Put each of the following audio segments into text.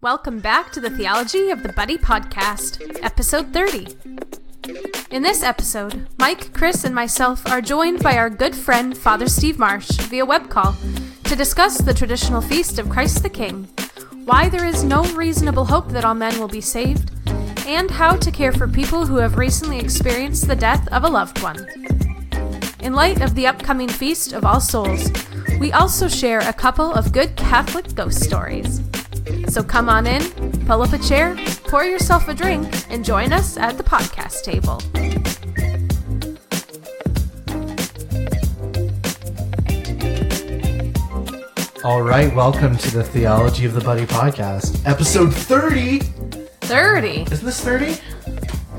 Welcome back to the Theology of the Buddy podcast, episode 30. In this episode, Mike, Chris, and myself are joined by our good friend Father Steve Marsh via web call to discuss the traditional feast of Christ the King, why there is no reasonable hope that all men will be saved, and how to care for people who have recently experienced the death of a loved one. In light of the upcoming Feast of All Souls, we also share a couple of good Catholic ghost stories. So come on in, pull up a chair, pour yourself a drink, and join us at the podcast table. All right, welcome to the Theology of the Buddy podcast, episode 30. 30? Isn't this 30?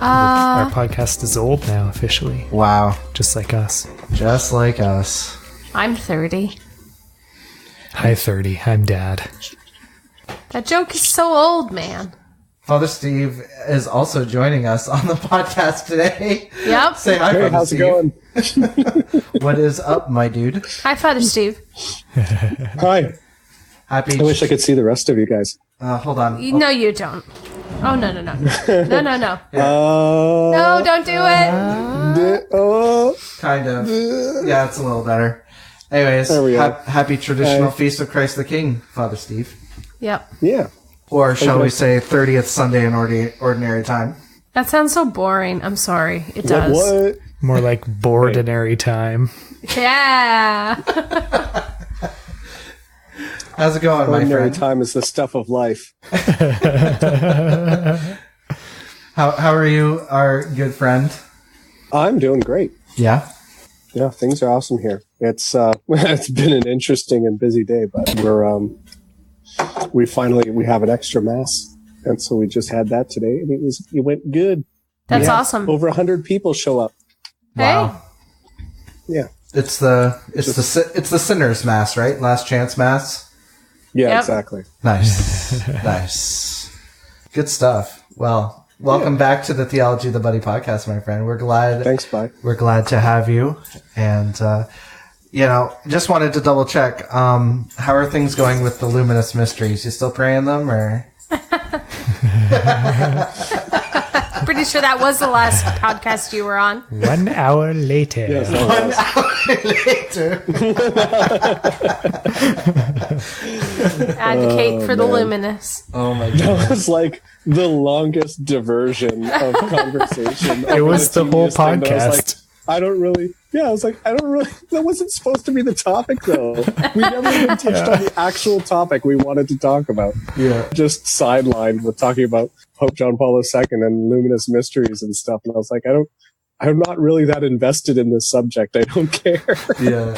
Our podcast is old now, officially. Wow. Just like us. Just like us. I'm 30. Hi, 30. I'm Dad. That joke is so old, man. Father Steve is also joining us on the podcast today. Yep. Say hi, Hey, Father how's Steve. it going? What is up, my dude? Hi, Father Steve. Hi. Happy. I wish I could see the rest of you guys. Hold on. No, you don't. Oh, no. No, no. Uh, No, don't do it. Kind of. Yeah, it's a little better. Anyways, There we go. happy traditional Feast of Christ the King, Father Steve. Yep. Yeah. Or shall Okay. we say 30th Sunday in ordinary time? That sounds so boring. I'm sorry. It does. What? More like boardinary time. Yeah. How's it going, my Ordinary friend? time is the stuff of life. How are you, our good friend? I'm doing great. Yeah. Yeah, things are awesome here. It's it's been an interesting and busy day, but we have an extra mass, and so we just had that today, and it went good. That's We had awesome. Over 100 people show up. Wow. Yeah. It's the sinner's mass, right? Last chance mass. Yeah, Yep. exactly. Nice. Nice. Good stuff. Well, welcome back to the Theology of the Buddy podcast, my friend. We're glad. Thanks, bye. We're glad to have you. And, just wanted to double check. How are things going with the luminous mysteries? You still praying them or? Pretty sure that was the last podcast you were on. 1 hour later. Yes, that was. Later. Advocate for the man. luminous. Oh my God. That was like the longest diversion of conversation. It was the whole podcast. I don't really, that wasn't supposed to be the topic though. We never even touched on the actual topic we wanted to talk about. Yeah. Just sidelined with talking about Pope John Paul II and luminous mysteries and stuff. And I was like, I'm not really that invested in this subject. I don't care. Yeah.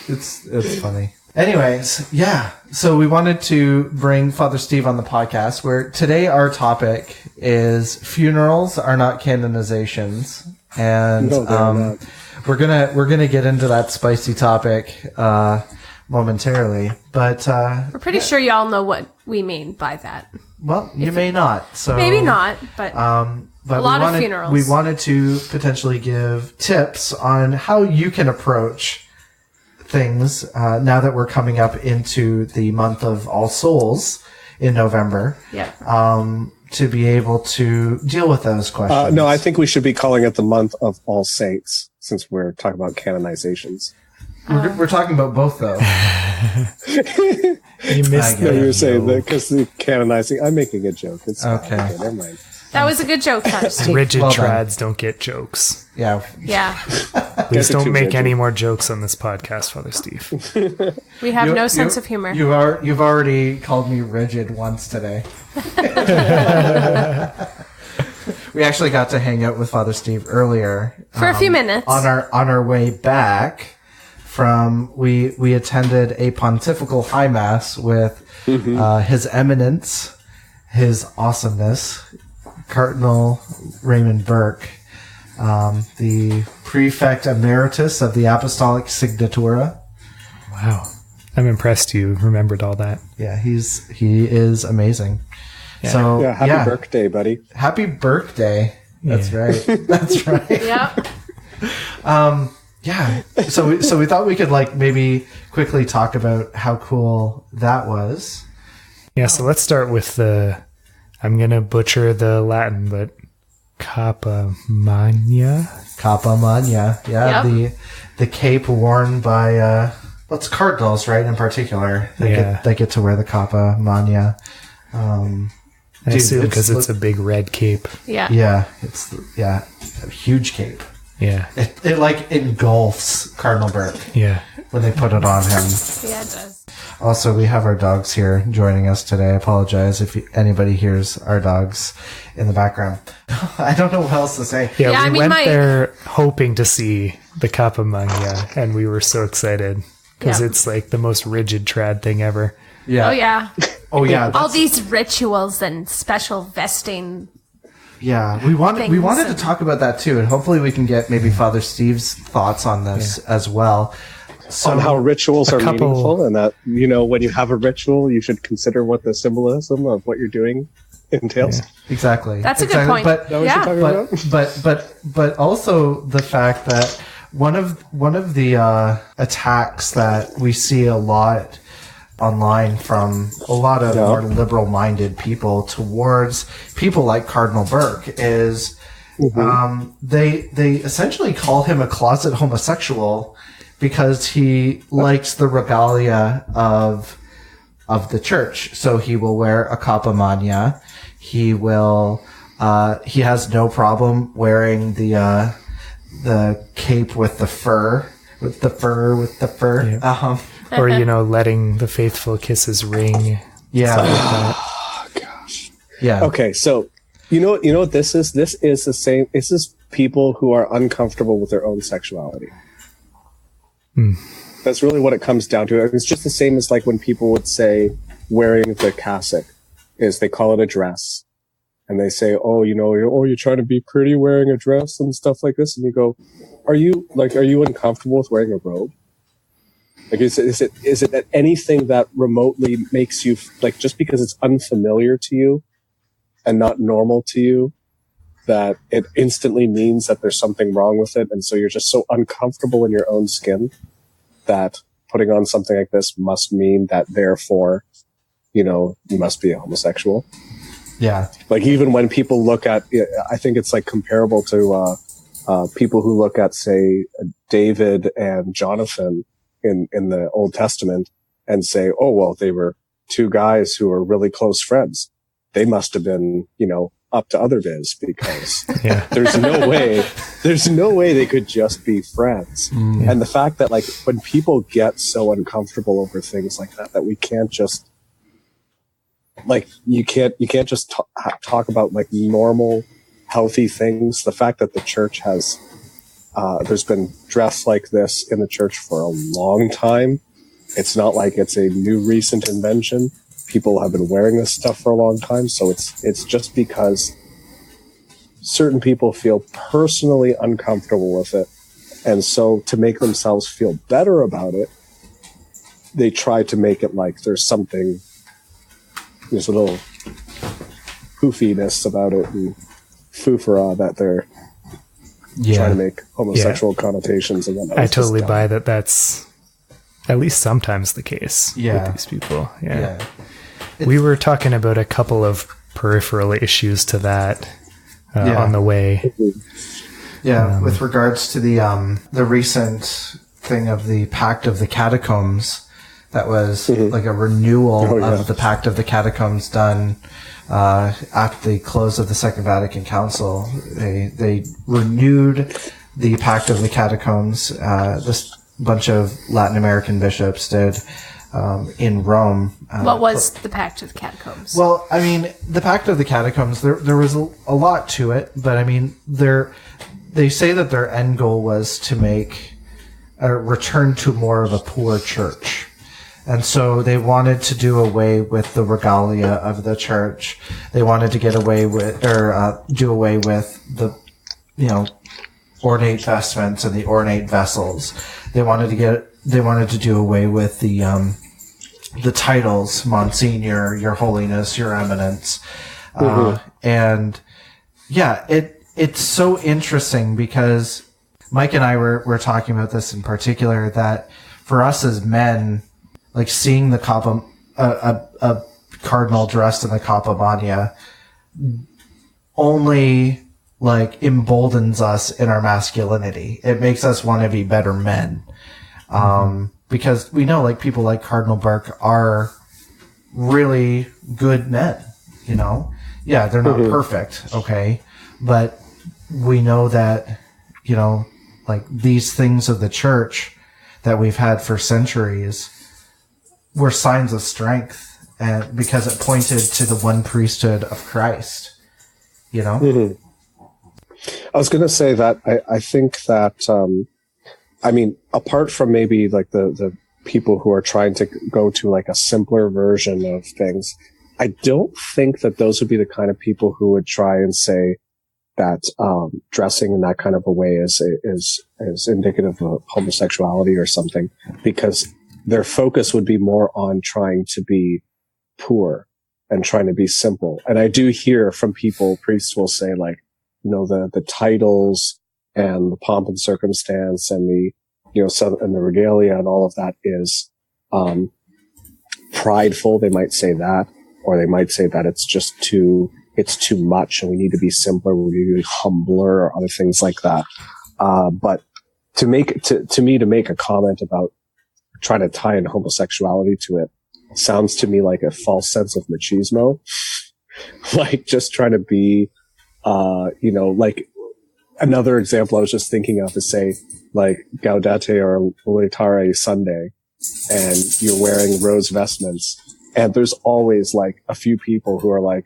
It's funny. Anyways, yeah. So we wanted to bring Father Steve on the podcast where today our topic is funerals are not canonizations. And No, they're not. we're gonna get into that spicy topic momentarily. But We're pretty sure y'all know what we mean by that. well, you may not. So Maybe not, but but A lot of funerals. We wanted to potentially give tips on how you can approach things now that we're coming up into the month of All Souls in November. yeah. To be able to deal with those questions. No, I think we should be calling it the month of All Saints since we're talking about canonizations. We're talking about both though. You missed No, Yeah, you the were saying that because the canonizing. I'm making a joke. It's fine. Okay. Never mind. That was a good joke, Father Steve. rigid Well done. trads don't get jokes. Yeah. Yeah. Please are don't too make rigid. any more jokes on this podcast, Father Steve. We have no sense of humor. You've already called me rigid once today. We actually got to hang out with Father Steve earlier For a few minutes. on our way back from we attended a pontifical high mass with His Eminence, His Awesomeness, Cardinal Raymond Burke, the Prefect Emeritus of the Apostolic Signatura. Wow. I'm impressed you remembered all that. Yeah, he is amazing. Yeah. So Yeah, happy birthday, buddy. Happy birthday. That's Yeah. right. That's right. Yep. Yeah. So we thought we could maybe quickly talk about how cool that was. Yeah, so let's start with I'm going to butcher the Latin, but Capa Magna. Capa Magna. Yeah, Yep. the cape worn by it's cardinals, right? In particular, they get to wear the Capa Magna. I assume because it's a big red cape. Yeah. Yeah, it's a huge cape. Yeah. It like engulfs Cardinal Burke. Yeah. When they put it on him. Yeah, it does. Also, we have our dogs here joining us today. I apologize if anybody hears our dogs in the background. I don't know what else to say. Yeah, we went there hoping to see the Capa Magna, and we were so excited because it's like the most rigid trad thing ever. Yeah. Oh, yeah. Oh, yeah. All these rituals and special vesting. Yeah, we wanted to talk about that too, and hopefully we can get maybe Father Steve's thoughts on this as well. So, on how rituals are meaningful, and that, when you have a ritual, you should consider what the symbolism of what you're doing entails. Yeah, exactly. That's a good point. But also the fact that one of the attacks that we see a lot online from a lot of more liberal-minded people towards people like Cardinal Burke is they essentially call him a closet homosexual because he likes the regalia of the church. So he will wear a capa magna. He will he has no problem wearing the cape with the fur. Yeah. Or, letting the faithful kiss his ring. Yeah. Oh, gosh. Yeah. Okay, so you know what this is? This is the same. This is people who are uncomfortable with their own sexuality. That's really what it comes down to. It's just the same as like when people would say wearing the cassock is they call it a dress. And they say, you're trying to be pretty wearing a dress and stuff like this. And you go, are you uncomfortable with wearing a robe? Like, is it that anything that remotely makes you, like, just because it's unfamiliar to you and not normal to you, that it instantly means that there's something wrong with it? And so you're just so uncomfortable in your own skin that putting on something like this must mean that therefore, you must be a homosexual. Yeah. Like, even when people look at, I think it's like comparable to people who look at, say, David and Jonathan in the Old Testament and say, oh, well, they were two guys who were really close friends. They must have been, up to other biz because there's no way they could just be friends. Mm. And the fact that, like, when people get so uncomfortable over things like that we can't just, like, you can't just talk about like normal, healthy things. The fact that the church has, there's been dress like this in the church for a long time. It's not like it's a new recent invention. People have been wearing this stuff for a long time. So it's just because certain people feel personally uncomfortable with it. And so to make themselves feel better about it, they try to make it like there's a little poofiness about it and foofara that they're trying to make homosexual connotations and whatnot. I totally buy that. That's at least sometimes the case with these people. Yeah. We were talking about a couple of peripheral issues to that on the way. Yeah, with regards to the recent thing of the Pact of the Catacombs, that was like a renewal of the Pact of the Catacombs done at the close of the Second Vatican Council. They renewed the Pact of the Catacombs. This bunch of Latin American bishops did in Rome. What was the Pact of the Catacombs? Well, I mean, the Pact of the Catacombs, there was a lot to it, but I mean, they say that their end goal was to make a return to more of a poor church. And so they wanted to do away with the regalia of the church. They wanted to get away with, or do away with the, ornate vestments and the ornate vessels. They wanted to do away with the titles, Monsignor, Your Holiness, Your Eminence. And yeah, it's so interesting because Mike and I were talking about this in particular, that for us as men, like seeing the cardinal dressed in the Capa Magna only like emboldens us in our masculinity. It makes us want to be better men. Because we know like people like Cardinal Burke are really good men, you know? Yeah, they're not perfect, okay? But we know that, you know, like these things of the church that we've had for centuries were signs of strength, and because it pointed to the one priesthood of Christ, you know? I was going to say that I think that, I mean, apart from maybe like the people who are trying to go to like a simpler version of things, I don't think that those would be the kind of people who would try and say that dressing in that kind of a way is indicative of homosexuality or something, because their focus would be more on trying to be poor and trying to be simple. And I do hear from people, priests will say like, you know, the titles and the pomp and circumstance and the, you know, and the regalia and all of that is prideful. They might say that, or they might say that it's too much and we need to be simpler, we need to be humbler, or other things like that. But to make a comment about trying to tie in homosexuality to it sounds to me like a false sense of machismo. Like just trying to be, you know, like another example I was just thinking of is say like Gaudete or Laetare Sunday, and you're wearing rose vestments, and there's always like a few people who are like,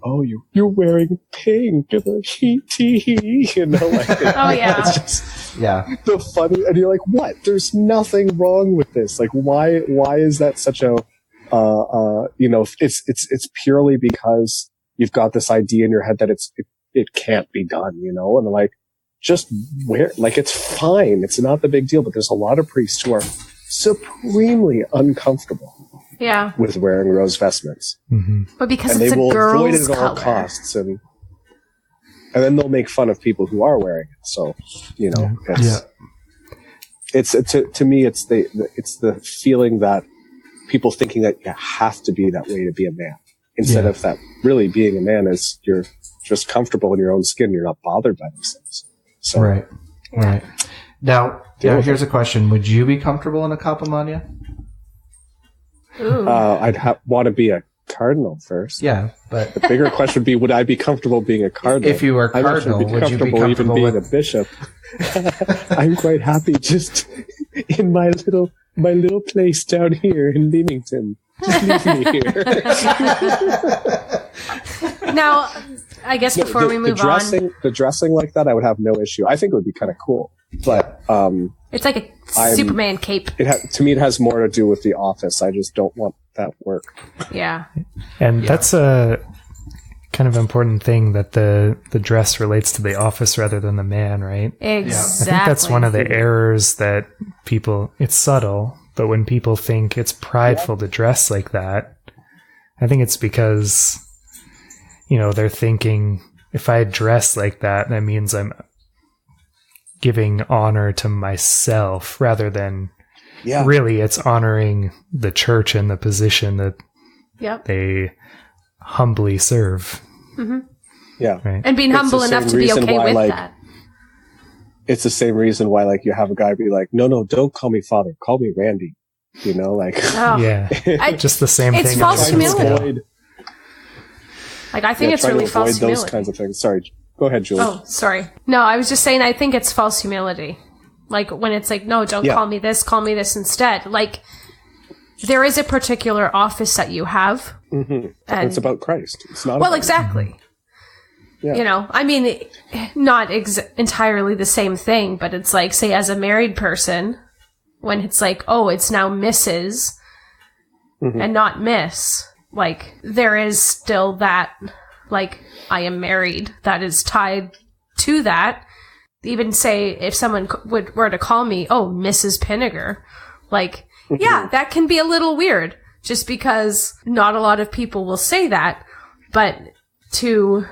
oh, you're wearing pink, you know, like, oh yeah, it's just the funny, and you're like, what? There's nothing wrong with this. Like, why is that such a, you know, it's purely because you've got this idea in your head that it can't be done, you know, and like, just wear, like, it's fine. It's not the big deal, but there's a lot of priests who are supremely uncomfortable with wearing rose vestments. But because and it's they will a girl's avoid it at all color. costs, and then they'll make fun of people who are wearing it. So, you know, it's to me, it's the feeling that people thinking that you have to be that way to be a man, instead of that really being a man is you're just comfortable in your own skin. You're not bothered by these things. So, right. Now, here's a question. Would you be comfortable in a Capa Magna? I'd want to be a cardinal first. Yeah, but the bigger question would be, would I be comfortable being a cardinal? If you were a cardinal, would you be comfortable even being a bishop? I'm quite happy just in my little place down here in Leamington. Just leave me here. Now, I guess before we move on, the dressing like that, I would have no issue. I think it would be kind of cool, but it's like a Superman cape. To me, it has more to do with the office. I just don't want that work. Yeah, and that's a kind of important thing, that the dress relates to the office rather than the man, right? Exactly. I think that's one of the errors that people. It's subtle, but when people think it's prideful to dress like that, I think it's because, you know, they're thinking, if I dress like that, that means I'm giving honor to myself, rather than really it's honoring the church and the position that they humbly serve. Yeah. Right? And being humble enough to be okay with that. It's the same reason why, like, you have a guy be like, no, don't call me father, call me Randy. You know, like, just the same thing. It's false humility. Like, I think it's really false humility. Those kinds of things. Sorry, go ahead, Julie. Oh, sorry. No, I was just saying, I think it's false humility. Like, when it's like, no, don't call me this instead. Like, there is a particular office that you have. And it's about Christ. It's not. Well, exactly. Yeah. You know, I mean, not entirely the same thing, but it's like, say, as a married person, when it's like, oh, it's now Mrs. And not Miss, like, there is still that, like, I am married, that is tied to that. Even say, if someone were to call me, oh, Mrs. Pinniger, like, yeah, that can be a little weird, just because not a lot of people will say that, but to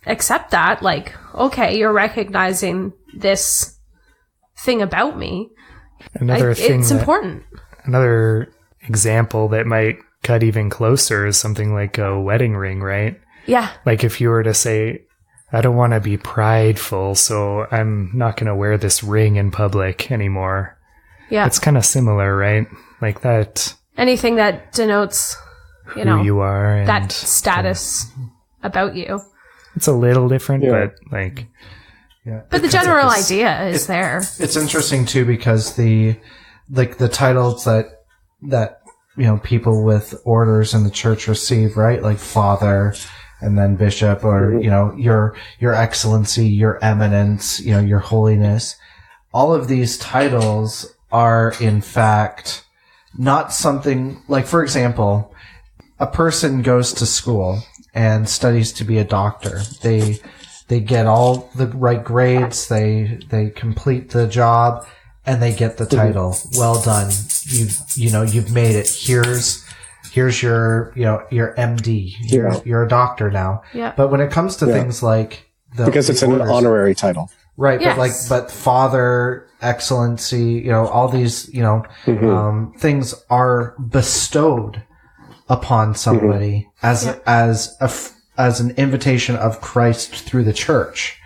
accept that, like, okay, you're recognizing this thing about me. Another thing it's important. Another example that might cut even closer is something like a wedding ring, right? Yeah. Like if you were to say, I don't want to be prideful, so I'm not going to wear this ring in public anymore. Yeah. It's kind of similar, right? Like that. Anything that denotes, who you are. And that status about you. It's a little different, but like. Yeah. But the general idea is there. It's interesting too because the titles that people with orders in the church receive, right? Like father and then bishop, or your excellency, your eminence, your holiness. All of these titles are in fact not something like, for example, a person goes to school and studies to be a doctor. They get all the right grades, they complete the job, and they get the title. Well done. You've made it. Here's your MD. You're a doctor now. Yeah. But when it comes to things like because it's an honorary title. Right, yes. but father, excellency, all these, things are bestowed upon somebody as an invitation of Christ through the church,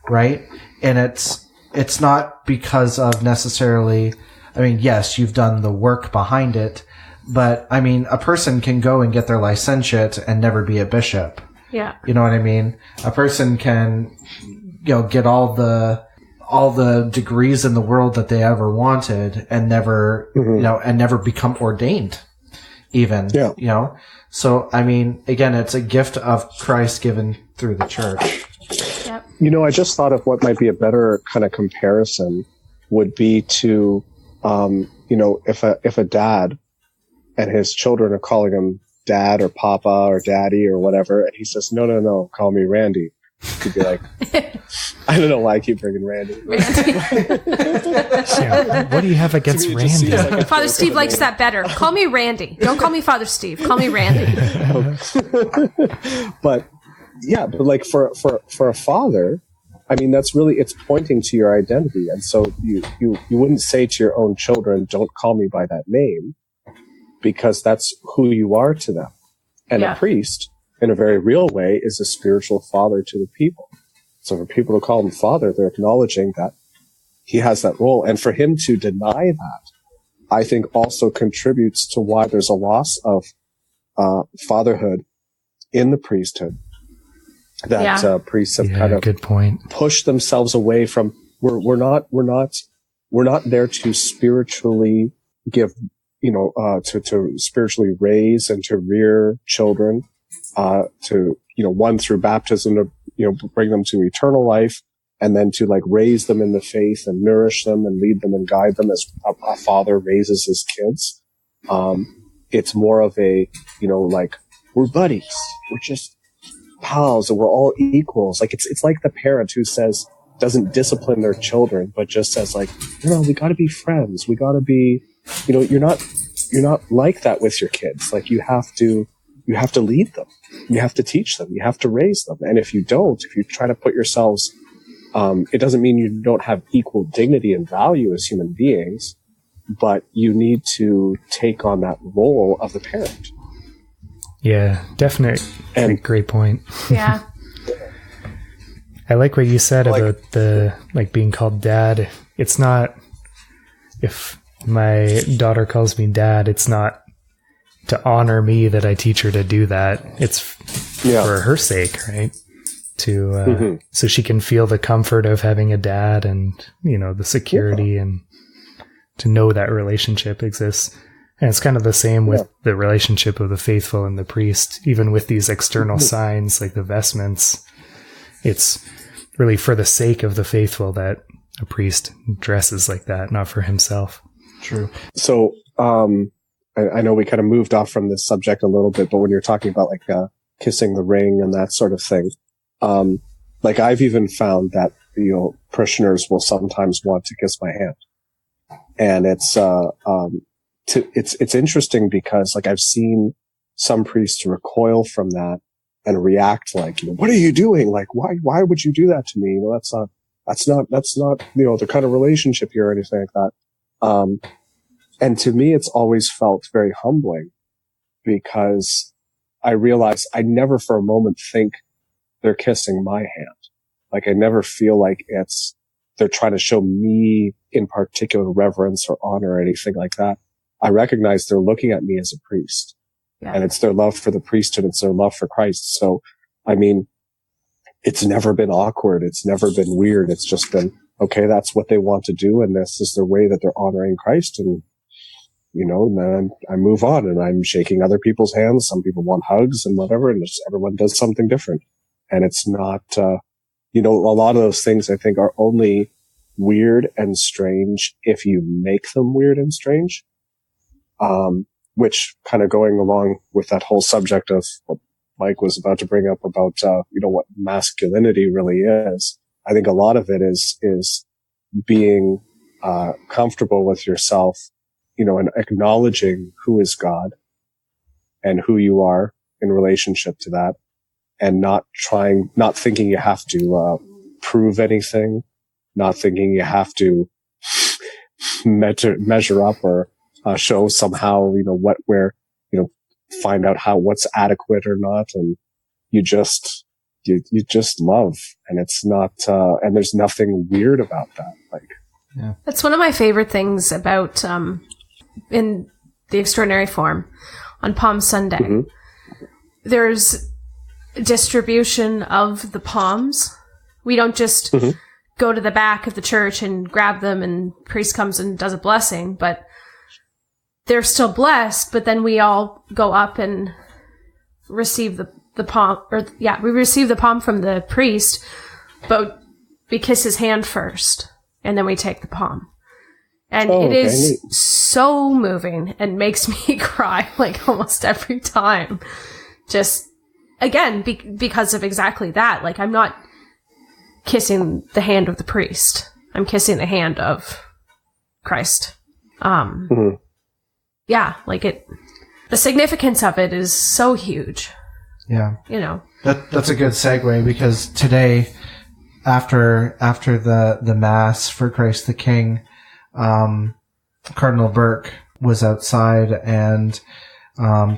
right? And it's not because of necessarily, yes, you've done the work behind it, but a person can go and get their licentiate and never be a bishop. Yeah. You know what I mean? A person can, get all the degrees in the world that they ever wanted and never, and never become ordained even, So, again, it's a gift of Christ given through the church. Yep. I just thought of what might be a better kind of comparison would be to, if a dad and his children are calling him dad or papa or daddy or whatever, and he says, no, call me Randy. He'd be like, I don't know why I keep bringing Randy. What do you have against Randy? Like Father Steve likes that better. Call me Randy. Don't call me Father Steve. Call me Randy. But like for a father, that's really, it's pointing to your identity. And so you wouldn't say to your own children, don't call me by that name, because that's who you are to them. And a priest, in a very real way, is a spiritual father to the people. So for people to call him father, they're acknowledging that he has that role. And for him to deny that, I think also contributes to why there's a loss of fatherhood in the priesthood. That priests have kind of good point. pushed themselves away from. We're not there to spiritually give, to spiritually raise and to rear children. To one through baptism to bring them to eternal life, and then to like raise them in the faith and nourish them and lead them and guide them as a father raises his kids. It's more of a like we're buddies, we're just pals, and we're all equals. Like it's like the parent who doesn't discipline their children, but just says like, we got to be friends, we got to be, you're not like that with your kids. Like you have to lead them. You have to teach them. You have to raise them. And if you try to put yourselves, it doesn't mean you don't have equal dignity and value as human beings, but you need to take on that role of the parent. Yeah, definitely. And great point. Yeah. I like what you said about the being called dad. It's not, if my daughter calls me dad, it's not to honor me that I teach her to do that. It's for her sake, right? To so she can feel the comfort of having a dad and the security and to know that relationship exists. And it's kind of the same with the relationship of the faithful and the priest, even with these external signs like the vestments. It's really for the sake of the faithful that a priest dresses like that, not for himself. True. So, I know we kind of moved off from this subject a little bit, but when you're talking about like kissing the ring and that sort of thing, like I've even found that parishioners will sometimes want to kiss my hand, and it's interesting because like I've seen some priests recoil from that and react like, what are you doing? Like why would you do that to me? That's not the kind of relationship here or anything like that. And to me, it's always felt very humbling because I realize I never for a moment think they're kissing my hand. Like I never feel like they're trying to show me in particular reverence or honor or anything like that. I recognize they're looking at me as a priest, and it's their love for the priesthood. It's their love for Christ. So, I mean, it's never been awkward. It's never been weird. It's just been, okay, that's what they want to do. And this is the way that they're honoring Christ. And, then I move on and I'm shaking other people's hands. Some people want hugs and whatever. And everyone does something different. And it's not, a lot of those things I think are only weird and strange if you make them weird and strange. Which kind of going along with that whole subject of what Mike was about to bring up about, what masculinity really is. I think a lot of it is being, comfortable with yourself, and acknowledging who is God and who you are in relationship to that, and not thinking you have to, prove anything, not thinking you have to measure up or, show somehow, find out what's adequate or not. And you just love, and it's not, and there's nothing weird about that. That's one of my favorite things about, in the extraordinary form on Palm Sunday. Mm-hmm. There's distribution of the palms. We don't just go to the back of the church and grab them and priest comes and does a blessing, but they're still blessed, but then we all go up and receive the palm, we receive the palm from the priest, but we kiss his hand first, and then we take the palm. And it is so moving and makes me cry like almost every time. Just, again, because of exactly that. Like, I'm not kissing the hand of the priest. I'm kissing the hand of Christ. Yeah, the significance of it is so huge. Yeah. That's a good segue, because today, after the Mass for Christ the King, Cardinal Burke was outside, and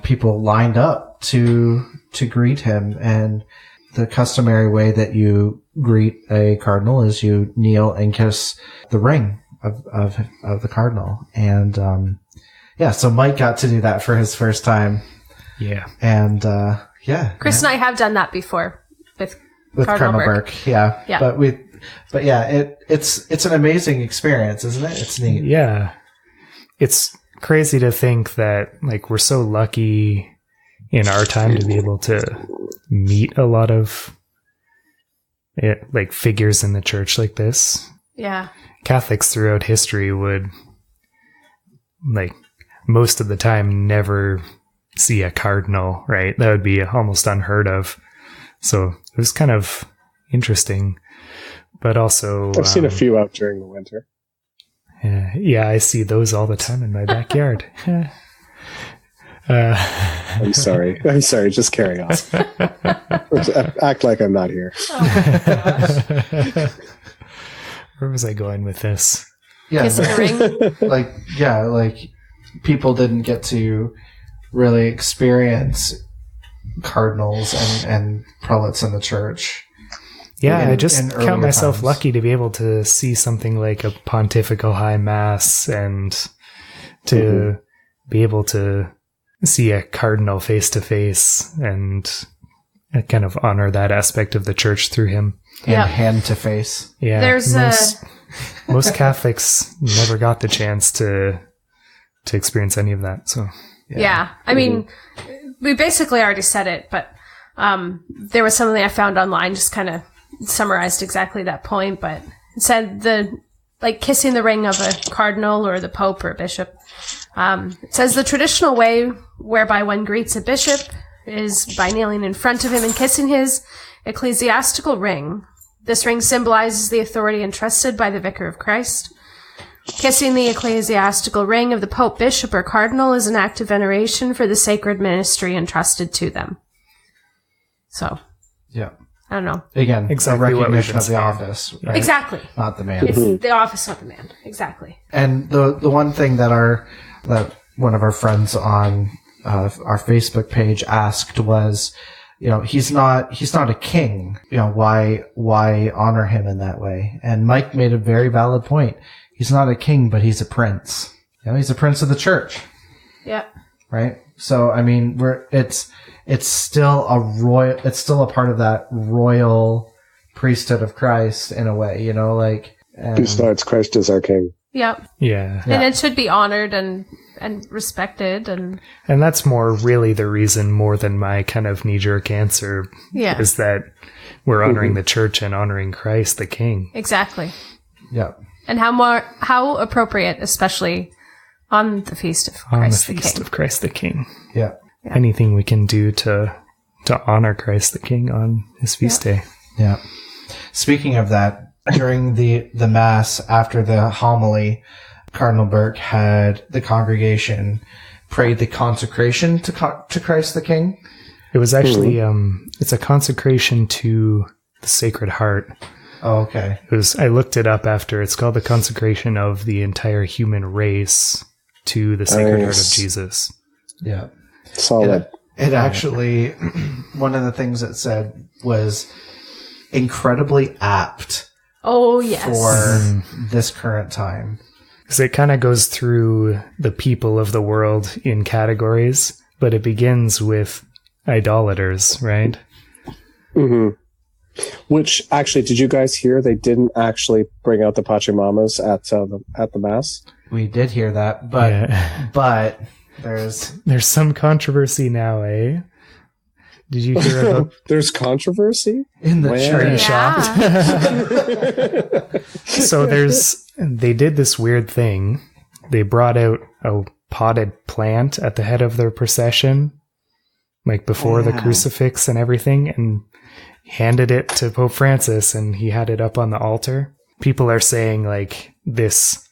people lined up to greet him. And the customary way that you greet a cardinal is you kneel and kiss the ring of the cardinal. And so Mike got to do that for his first time. Yeah. And Chris and I have done that before with Cardinal Burke. Yeah. But it's an amazing experience, isn't it? It's neat. Yeah. It's crazy to think that we're so lucky in our time to be able to meet a lot of figures in the church like this. Yeah. Catholics throughout history would most of the time never see a cardinal, right? That would be almost unheard of. So it was kind of interesting, but also I've seen a few out during the winter. Yeah, I see those all the time in my backyard. I'm sorry. Just carry on. Act like I'm not here. Where was I going with this? Yeah, kissing the ring. People didn't get to really experience cardinals and prelates in the church. Yeah, I just count myself lucky to be able to see something like a pontifical high mass and to be able to see a cardinal face to face and kind of honor that aspect of the church through him. And hand to face. Yeah. There's most Catholics never got the chance to experience any of that. So yeah. I mean, we basically already said it, but there was something I found online, just kind of summarized exactly that point, but it said kissing the ring of a cardinal or the pope or a bishop. It says the traditional way whereby one greets a bishop is by kneeling in front of him and kissing his ecclesiastical ring. This ring symbolizes the authority entrusted by the Vicar of Christ. Kissing the ecclesiastical ring of the pope, bishop, or cardinal is an act of veneration for the sacred ministry entrusted to them. So, yeah. I don't know. Again, exactly a recognition of the office. Right? Exactly. Not the man. It's the office, not the man. Exactly. And the one thing that one of our friends on our Facebook page asked was, he's not a king. Why honor him in that way? And Mike made a very valid point. He's not a king, but he's a prince. He's a prince of the church. Yeah. Right. So, I mean, it's still it's still a part of that royal priesthood of Christ in a way, Besides, Christ is our king. Yep. Yeah. And it should be honored and respected. And that's more really the reason, more than my kind of knee-jerk answer, is that we're honoring the church and honoring Christ the king. Exactly. Yeah. And how appropriate, especially on the Feast of Christ the King. On the Feast of Christ the King. Yeah. Anything we can do to honor Christ the King on his feast day. Yeah. Speaking of that, during the Mass, after the homily, Cardinal Burke had the congregation pray the consecration to Christ the King. It was actually, it's a consecration to the Sacred Heart. Oh, okay. I looked it up after. It's called the consecration of the entire human race to the Sacred Heart of Jesus. Yeah. Solid. It actually, one of the things it said was incredibly apt. Oh, yes. For this current time. Because it kind of goes through the people of the world in categories, but it begins with idolaters, right? Mm-hmm. Which, actually, did you guys hear they didn't actually bring out the Pachamamas at the Mass? We did hear that, but there's some controversy now, eh? Did you hear about... There's controversy? In the church. So they did this weird thing. They brought out a potted plant at the head of their procession, like before the crucifix and everything, and handed it to Pope Francis, and he had it up on the altar. People are saying, like, this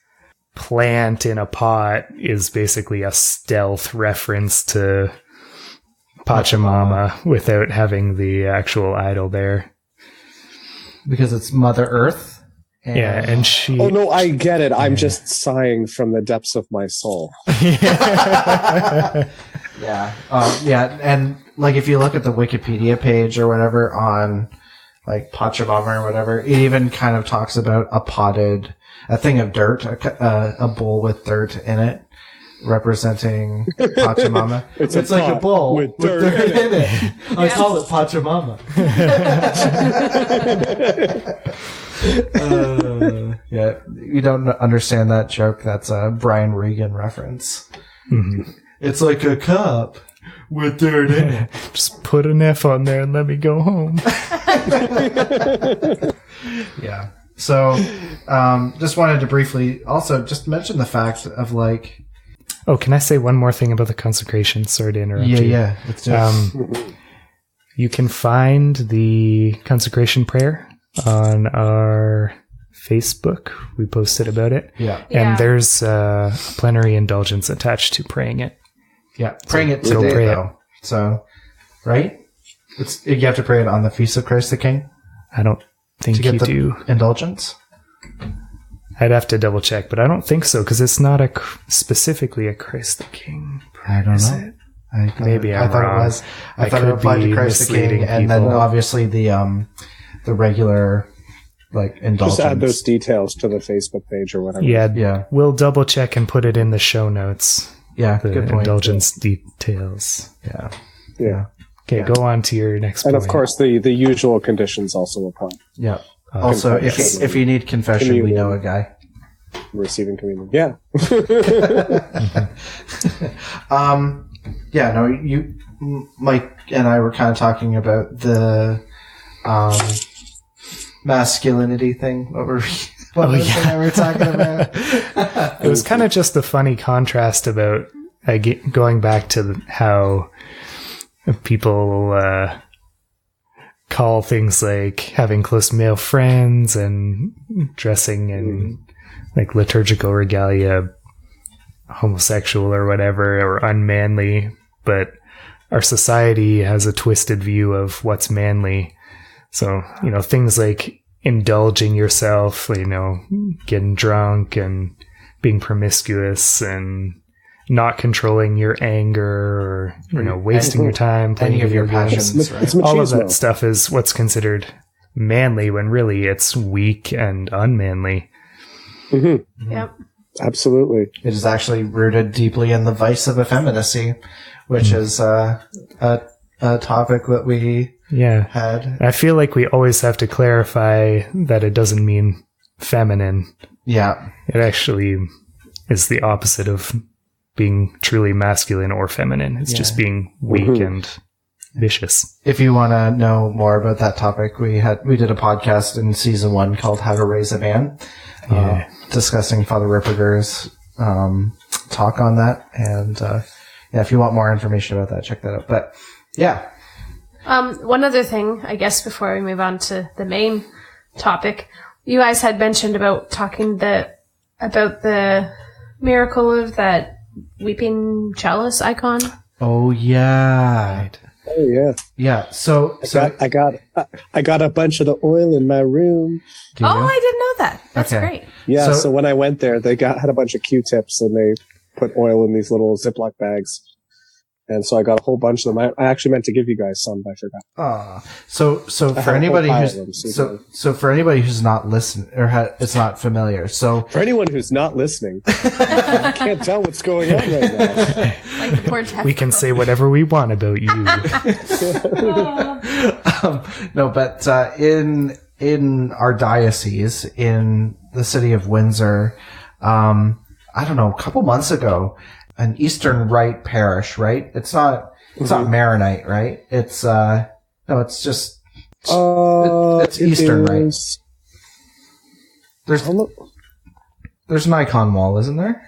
plant in a pot is basically a stealth reference to Pachamama without having the actual idol there. Because it's Mother Earth. And she... Oh, no, I get it. I'm just sighing from the depths of my soul. Yeah. And like if you look at the Wikipedia page or whatever on like Pachamama or whatever, it even kind of talks about a thing of dirt, a bowl with dirt in it, representing Pachamama. it's like a bowl with dirt in it. I call it Pachamama. You don't understand that joke. That's a Brian Regan reference. Mm-hmm. It's like a cup with dirt in it. Just put an F on there and let me go home. Yeah. So, just wanted to briefly also just mention the fact of like... Oh, can I say one more thing about the consecration? Sorry to interrupt you. Yeah. Let's do it. You can find the consecration prayer on our Facebook. We posted about it. Yeah. And there's a plenary indulgence attached to praying it. Yeah. Praying it today, though. So, right? You have to pray it on the Feast of Christ the King? I don't think you do. Indulgence? I'd have to double check, but I don't think so, because it's not specifically a Christ the King. I don't know. Maybe I'm wrong. I thought it applied to Christ the King, and then obviously the regular like indulgence. Just add those details to the Facebook page or whatever. Yeah. We'll double check and put it in the show notes. Yeah, the good point. Indulgence details. Yeah. Okay, go on to your next point. And of course, the usual conditions also apply. Yeah. Also, if you need confession, communion. We know a guy. Receiving communion. Yeah. You, Mike and I were kind of talking about the masculinity thing. What were we talking about? It was kind of just a funny contrast about going back to how people call things like having close male friends and dressing in like liturgical regalia homosexual or whatever, or unmanly, but our society has a twisted view of what's manly. So, things like indulging yourself, getting drunk and being promiscuous and not controlling your anger or, wasting your time playing any of your video games. passions, right? It's All of machismo. that stuff is what's considered manly when really it's weak and unmanly. Mm-hmm. Yep. Absolutely. It is actually rooted deeply in the vice of effeminacy, which is a topic that we had. I feel like we always have to clarify that it doesn't mean feminine. Yeah. It actually is the opposite of being truly masculine or feminine. It's just being weak and vicious. If you want to know more about that topic, we did a podcast in season 1 called How to Raise a Man, discussing Father Ripperger's talk on that. And if you want more information about that, check that out. But yeah. One other thing, I guess, before we move on to the main topic, you guys had mentioned about talking about the miracle of that weeping chalice icon. Oh yeah. Right. Oh yeah. Yeah. So I got a bunch of the oil in my room. Oh, I didn't know that. That's Okay. great. Yeah. So when I went there, they had a bunch of Q-tips and they put oil in these little Ziploc bags. And so I got a whole bunch of them. I actually meant to give you guys some, but I forgot. So for anybody for anybody who's not listening or is not familiar, so for anyone who's not listening, I can't tell what's going on right now. Like the poor Jeff. We can say whatever we want about you. no, but in our diocese in the city of Windsor, I don't know, a couple months ago, an Eastern Rite parish, right? It's not Maronite, right? It's it's just it's Eastern Rite. There's an icon wall, isn't there?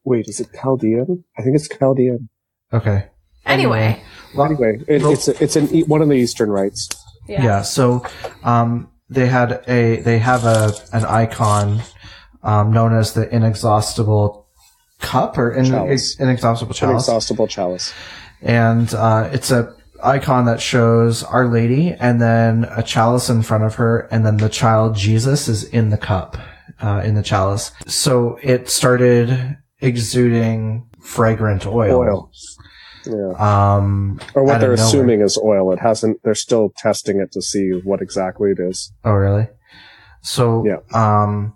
Wait, is it Chaldean? I think it's Chaldean. Okay. Anyway, it's one of the Eastern rites. Yeah. So they have an icon known as the inexhaustible cup or inexhaustible chalice. Inexhaustible chalice. And it's a icon that shows Our Lady and then a chalice in front of her, and then the child Jesus is in the cup, in the chalice. So it started exuding fragrant oil. Yeah. Or what they're assuming is oil. It hasn't. They're still testing it to see what exactly it is. Oh, really? So, yeah.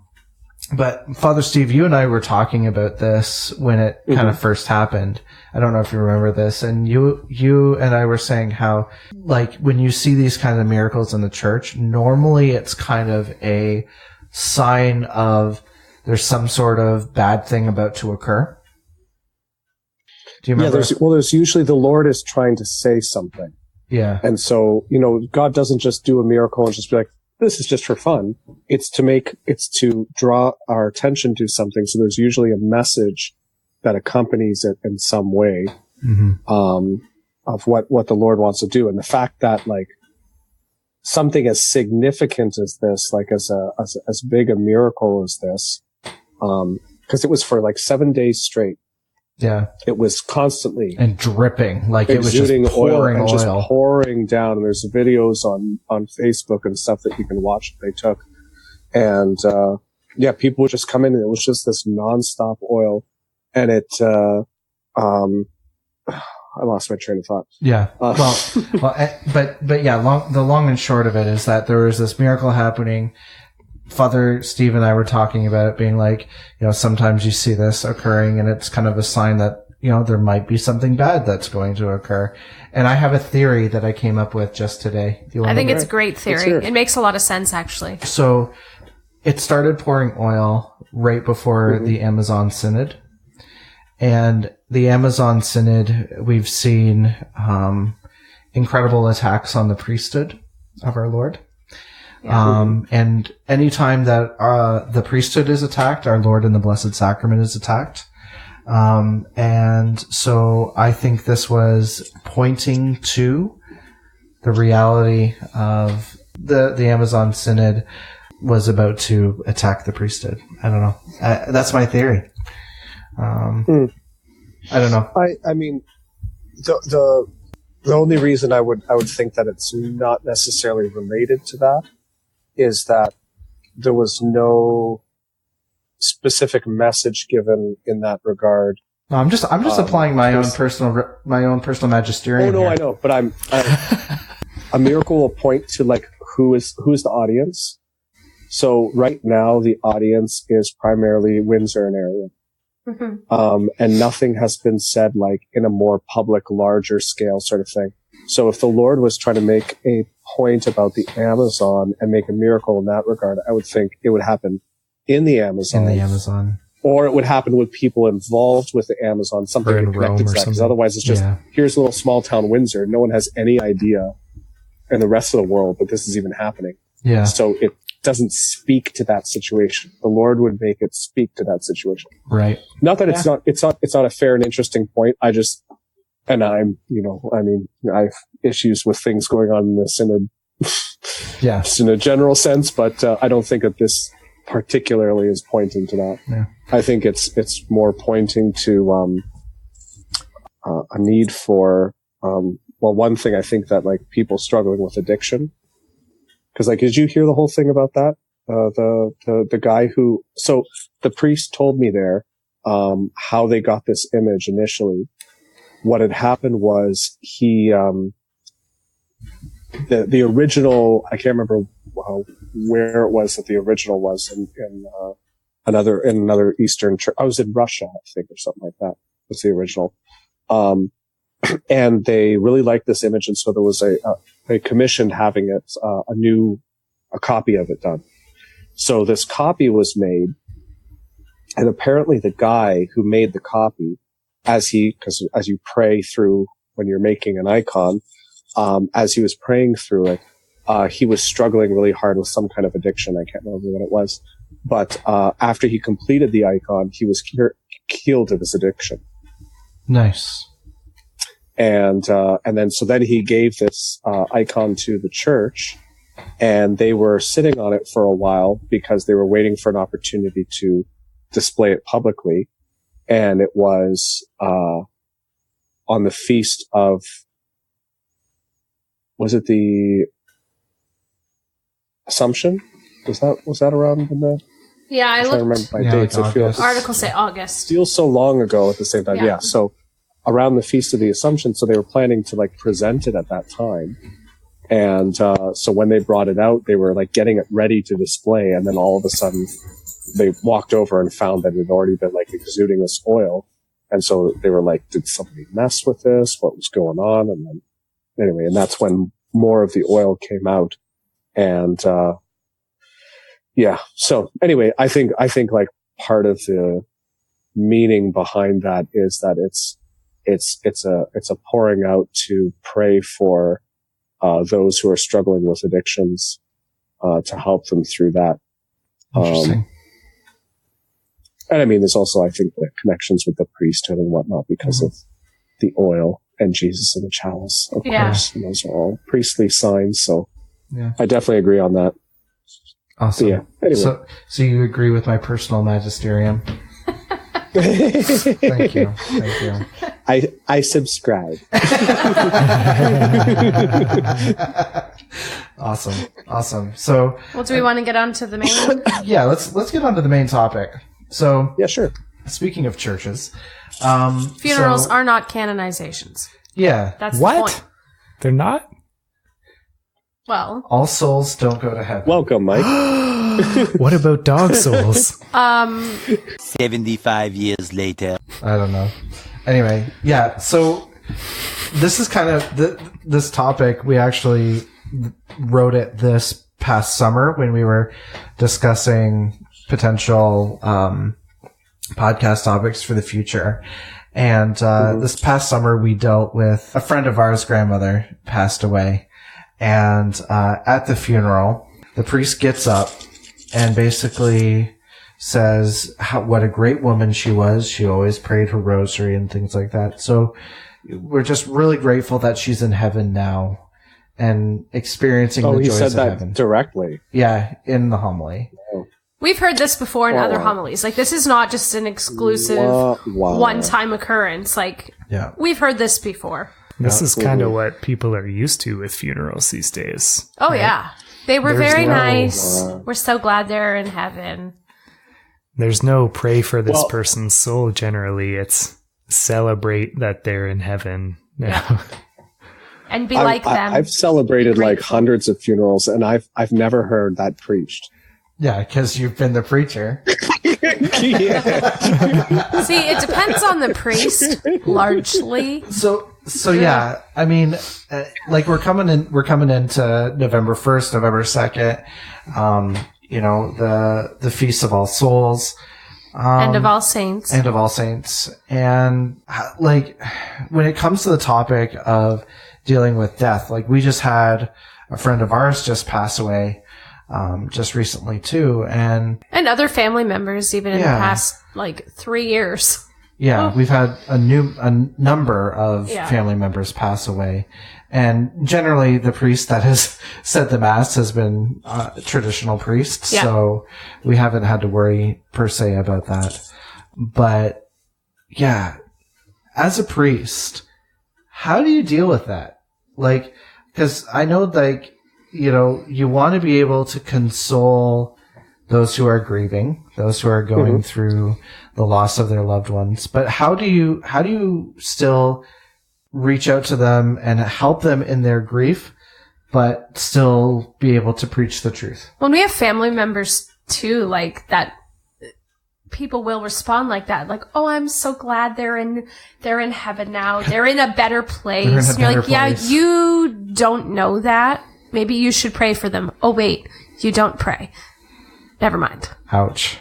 But Father Steve, you and I were talking about this when it kind of first happened. I don't know if you remember this, and you and I were saying how, like, when you see these kind of miracles in the church, normally it's kind of a sign of there's some sort of bad thing about to occur. Do you remember? Yeah, there's usually the Lord is trying to say something. Yeah. And so, God doesn't just do a miracle and just be like, this is just for fun. It's to draw our attention to something. So there's usually a message that accompanies it in some way, of what the Lord wants to do. And the fact that, like, something as significant as this, like as big a miracle as this, because it was for like 7 days straight. Yeah. It was constantly and dripping, like it was just pouring oil. Just pouring down. And there's videos on Facebook and stuff that you can watch that they took. And, people would just come in and it was just this nonstop oil. And it, I lost my train of thought. Yeah. But yeah, the long and short of it is that there was this miracle happening. Father Steve and I were talking about it being like, sometimes you see this occurring and it's kind of a sign that, there might be something bad that's going to occur. And I have a theory that I came up with just today. Do you want I think it's a great theory. It makes a lot of sense, actually. So it started pouring oil right before the Amazon Synod. And the Amazon Synod, we've seen incredible attacks on the priesthood of our Lord. And anytime that the priesthood is attacked, our Lord in the Blessed Sacrament is attacked. And so I think this was pointing to the reality of the Amazon Synod was about to attack the priesthood. I don't know. That's my theory. I don't know. I mean, the only reason I would think that it's not necessarily related to that is that there was no specific message given in that regard No, I'm just applying my own personal magisterium. Oh no, here. I know, but I'm a miracle will point to like who's the audience. So right now the audience is primarily Windsor and area. Mm-hmm. And nothing has been said like in a more public, larger scale sort of thing. So if the Lord was trying to make a point about the Amazon and make a miracle in that regard, I would think it would happen in the Amazon. Or it would happen with people involved with the Amazon, something in Rome connected to that. Because otherwise it's just, here's a little small town Windsor. No one has any idea in the rest of the world that this is even happening. Yeah. So it doesn't speak to that situation. The Lord would make it speak to that situation. Right. Not that it's not a fair and interesting point. I have issues with things going on in the synod. Just in a general sense, but I don't think that this particularly is pointing to that. Yeah. I think it's more pointing to a need for one thing. I think that like people struggling with addiction. Because, like, did you hear the whole thing about that? The guy so the priest told me there, how they got this image initially. What had happened was the original, I can't remember where it was that the original was in another Eastern church. I was in Russia, I think, or something like that. Was the original. And they really liked this image. And so there was they commissioned having it, a copy of it done. So this copy was made, and apparently the guy who made the copy, as you pray through when you're making an icon, as he was praying through it, he was struggling really hard with some kind of addiction. I can't remember what it was, but after he completed the icon, he was healed of his addiction. Nice. And then he gave this icon to the church, and they were sitting on it for a while because they were waiting for an opportunity to display it publicly. And it was on the feast of, was it the Assumption? Was that around in the? Yeah, I looked. remember my dates. Like articles say August. Feels so long ago at the same time. Yeah. So around the Feast of the Assumption, so they were planning to like present it at that time. And so when they brought it out, they were like getting it ready to display, and then all of a sudden they walked over and found that it had already been like exuding this oil. And so they were like, did somebody mess with this? What was going on? And then anyway, and that's when more of the oil came out. And so anyway, I think like part of the meaning behind that is that it's a pouring out to pray for those who are struggling with addictions, to help them through that. Interesting. And I mean, there's also, I think, the connections with the priesthood and whatnot because of the oil and Jesus in the chalice, of course. And those are all priestly signs. So I definitely agree on that. Awesome. Yeah. Anyway. So you agree with my personal magisterium? Thank you. I subscribe. Awesome. So, well, do we want to get on to the main? Yeah, let's get on to the main topic. So, yeah, sure. Speaking of churches, funerals are not canonizations. Yeah, that's what? The point. They're not. Well, all souls don't go to heaven. Welcome, Mike. What about dog souls? 75 years later. I don't know. Anyway, yeah. So this is kind of this topic. We actually wrote it this past summer when we were discussing potential podcast topics for the future. And this past summer, we dealt with a friend of ours' grandmother passed away. And at the funeral, the priest gets up and basically says what a great woman she was. She always prayed her rosary and things like that. So we're just really grateful that she's in heaven now and experiencing the joys of heaven. Oh, he said that directly? Yeah, in the homily. Oh. We've heard this before in other homilies. Like, this is not just an exclusive one-time occurrence. Like, we've heard this before. This is kind of what people are used to with funerals these days. Oh, right? Yeah. They were very nice. We're so glad they're in heaven. There's no pray for this person's soul generally. It's celebrate that they're in heaven now. Yeah. And be like them. I've celebrated like hundreds of funerals, and I've never heard that preached. Yeah, because you've been the preacher. See, it depends on the priest, largely. So yeah, I mean, like we're coming into November 1st, November 2nd. You know, the Feast of All Souls. And of All Saints. And of All Saints. And like when it comes to the topic of dealing with death, like we just had a friend of ours just pass away just recently too, and other family members even in the past like 3 years. Yeah, we've had a number of family members pass away, and generally the priest that has said the mass has been a traditional priest, so we haven't had to worry per se about that. But yeah, as a priest, how do you deal with that? Like, because I know, like, you know, you want to be able to console those who are grieving, those who are going through the loss of their loved ones. But how do you still reach out to them and help them in their grief, but still be able to preach the truth? When we have family members too, like that, people will respond like that, like, "Oh, I'm so glad they're in heaven now. They're in a better place." And you're like, "Yeah, you don't know that. Maybe you should pray for them." "Oh, wait, you don't pray. Never mind." Ouch.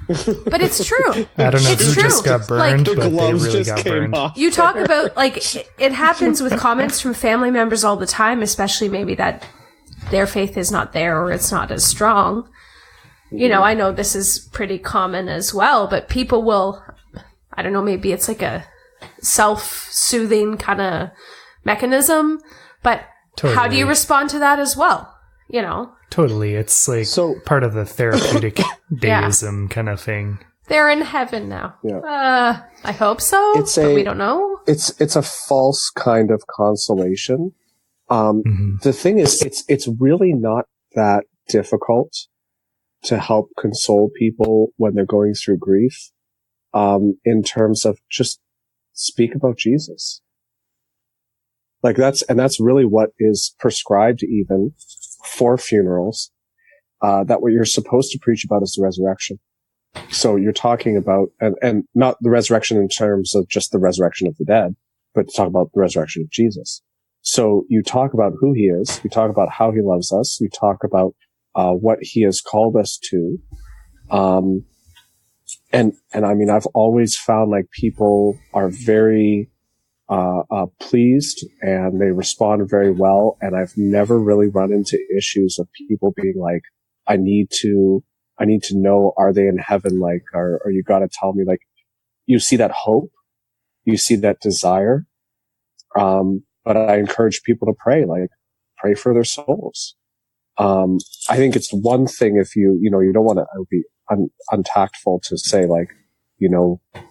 But it's true. I don't know it's who true. just got burned, like, but they really got burned. You talk about, like, it happens with comments from family members all the time, especially maybe that their faith is not there or it's not as strong. You know, I know this is pretty common as well, but people will, I don't know, maybe it's like a self-soothing kind of mechanism, but how do you respond to that as well? You know? Totally. It's like part of the therapeutic deism kind of thing. They're in heaven now. Yeah. I hope so, but we don't know. It's a false kind of consolation. The thing is, it's really not that difficult to help console people when they're going through grief, in terms of just speak about Jesus. Like that's really what is prescribed even for funerals, that what you're supposed to preach about is the resurrection. So you're talking about, and not the resurrection in terms of just the resurrection of the dead, but to talk about the resurrection of Jesus. So you talk about who he is, you talk about how he loves us, you talk about what he has called us to. And I mean, I've always found like people are very, pleased and they respond very well. And I've never really run into issues of people being like, I need to know, are they in heaven? Like, or you got to tell me, like, you see that hope, you see that desire. But I encourage people to pray for their souls. I think it's one thing if you don't want to be untactful to say, like,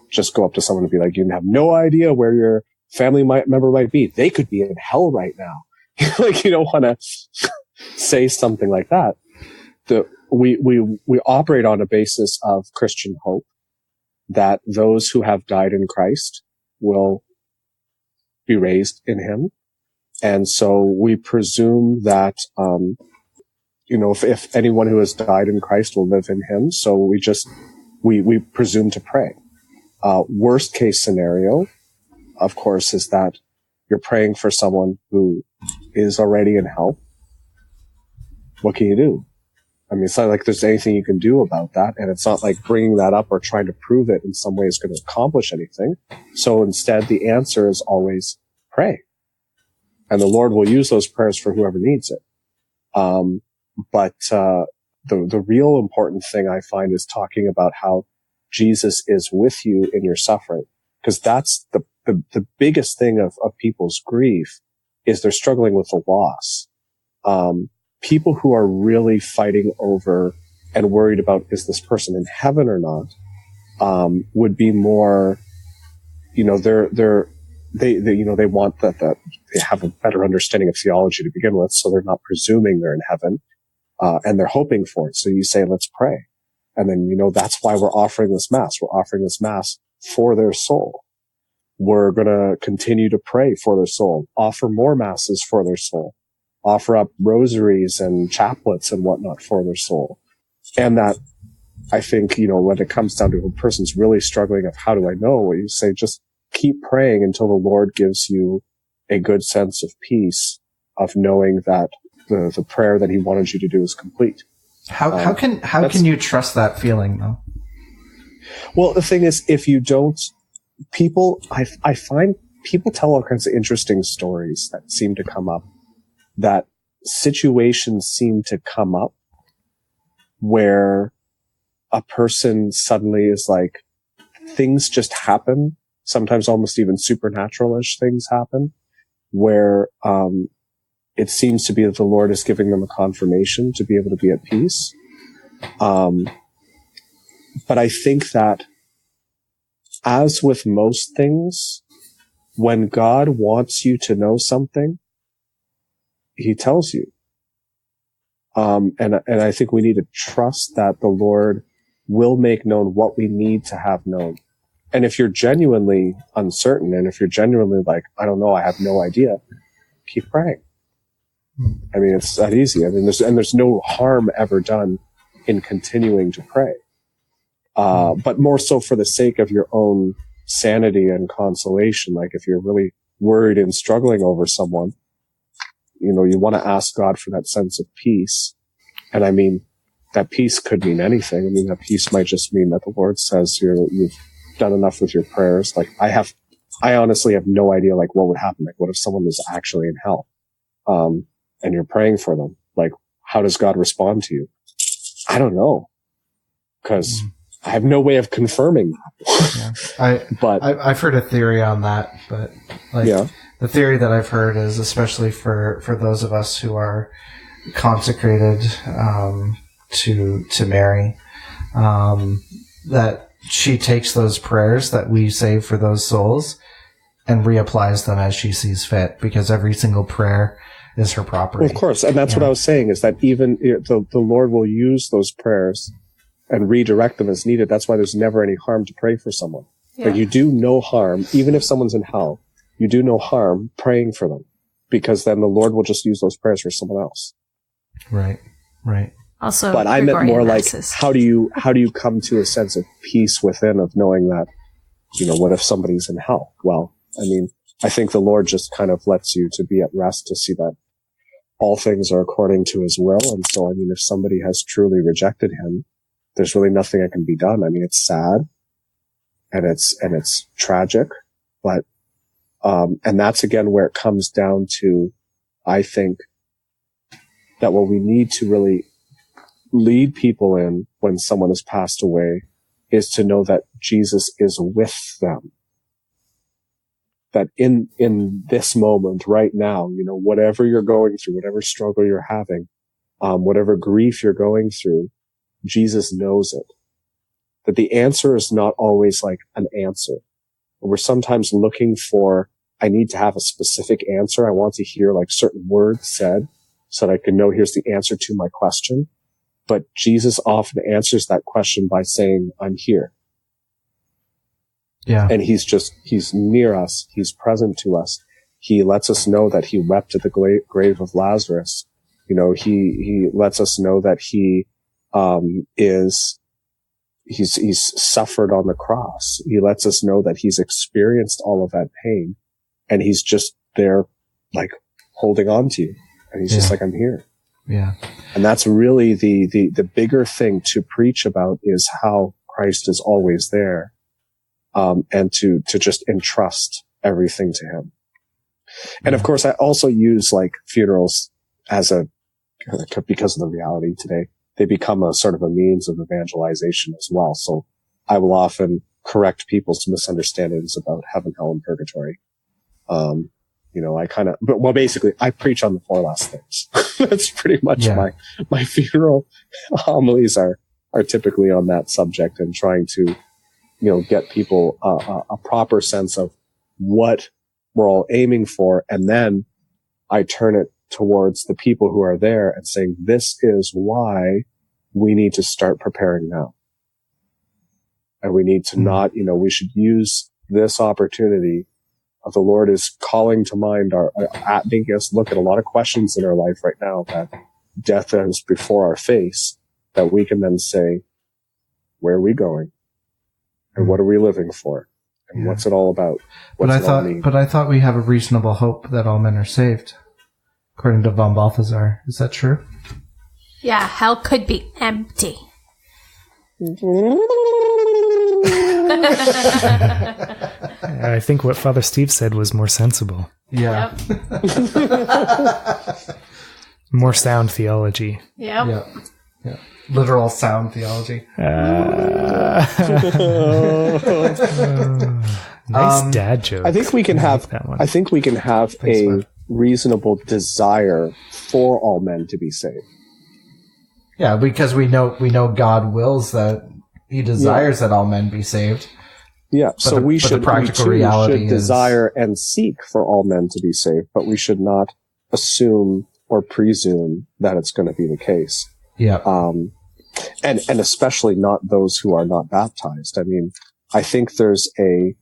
just go up to someone and be like, you have no idea where your family member might be. They could be in hell right now. Like, you don't want to say something like that. We operate on a basis of Christian hope that those who have died in Christ will be raised in him. And so we presume that, if anyone who has died in Christ will live in him. So we presume to pray. Worst case scenario, of course, is that you're praying for someone who is already in hell. What can you do? I mean, it's not like there's anything you can do about that. And it's not like bringing that up or trying to prove it in some way is going to accomplish anything. So instead, the answer is always pray. And the Lord will use those prayers for whoever needs it. But the real important thing I find is talking about how Jesus is with you in your suffering. Because that's the biggest thing of people's grief is they're struggling with the loss. People who are really fighting over and worried about, is this person in heaven or not, would be more, they want that they have a better understanding of theology to begin with. So they're not presuming they're in heaven, and they're hoping for it. So you say, let's pray. And then, that's why we're offering this mass. We're offering this mass for their soul. we're going to continue to pray for their soul, offer more masses for their soul, offer up rosaries and chaplets and whatnot for their soul. And that, I think, when it comes down to a person's really struggling of how do I know, you say just keep praying until the Lord gives you a good sense of peace, of knowing that the prayer that he wanted you to do is complete. How can you trust that feeling though? Well, the thing is, if you don't, I find people tell all kinds of interesting stories that seem to come up, that situations seem to come up where a person suddenly is like, things just happen, sometimes almost even supernatural-ish things happen, where it seems to be that the Lord is giving them a confirmation to be able to be at peace. But I think that, as with most things, when God wants you to know something, he tells you. And I think we need to trust that the Lord will make known what we need to have known. And if you're genuinely uncertain, and if you're genuinely like, I don't know, I have no idea, keep praying. I mean, it's that easy. I mean, there's no harm ever done in continuing to pray. But more so for the sake of your own sanity and consolation. Like if you're really worried and struggling over someone, you want to ask God for that sense of peace. And I mean, that peace could mean anything. I mean, that peace might just mean that the Lord says you've done enough with your prayers. Like I honestly have no idea, like what would happen. Like what if someone was actually in hell? And you're praying for them. Like, how does God respond to you? I don't know. 'Cause I have no way of confirming that. Yeah. I've heard a theory on that, but the theory that I've heard is, especially for those of us who are consecrated to Mary, that she takes those prayers that we say for those souls and reapplies them as she sees fit, because every single prayer is her property. Well, of course, and that's what I was saying, is that even the Lord will use those prayers and redirect them as needed. That's why there's never any harm to pray for someone. Yeah. Like you do no harm, even if someone's in hell, you do no harm praying for them, because then the Lord will just use those prayers for someone else. Right. Also, but I meant more like, how do you come to a sense of peace within, of knowing that, what if somebody's in hell? Well, I mean, I think the Lord just kind of lets you to be at rest, to see that all things are according to his will. And so, I mean, if somebody has truly rejected him, there's really nothing that can be done. I mean, it's sad and it's tragic, but, and that's again where it comes down to, I think, that what we need to really lead people in when someone has passed away is to know that Jesus is with them. That in this moment right now, whatever you're going through, whatever struggle you're having, whatever grief you're going through, Jesus knows it. That the answer is not always like an answer. We're sometimes looking for, I need to have a specific answer. I want to hear like certain words said so that I can know here's the answer to my question. But Jesus often answers that question by saying, I'm here. Yeah. And he's near us. He's present to us. He lets us know that he wept at the grave of Lazarus. He lets us know that he's suffered on the cross. He lets us know that he's experienced all of that pain, and he's just there, like holding on to you. And he's just like, I'm here. Yeah. And that's really the bigger thing to preach about, is how Christ is always there. And to just entrust everything to him. And of course, I also use like funerals because of the reality today, they become a sort of a means of evangelization as well. So I will often correct people's misunderstandings about heaven, hell, and purgatory. Basically I preach on the 4 last things. That's pretty much my funeral homilies are typically on that subject, and trying to, get people a proper sense of what we're all aiming for. And then I turn it towards the people who are there and saying, this is why we need to start preparing now. And we need to not, we should use this opportunity The Lord is calling to mind making us look at a lot of questions in our life right now that death is before our face, that we can then say, where are we going? And what are we living for? And what's it all about? But I thought we have a reasonable hope that all men are saved, according to von Balthasar. Is that true? Yeah, hell could be empty. I think what Father Steve said was more sensible. Yeah. Yep. More sound theology. Yep. Yeah. Literal sound theology. Nice dad joke. I think we can have a reasonable desire for all men to be saved. Yeah, because we know God wills that He desires that all men be saved. Yeah, so we should desire and seek for all men to be saved, but we should not assume or presume that it's going to be the case. Yeah. And especially not those who are not baptized. I mean, I think there's a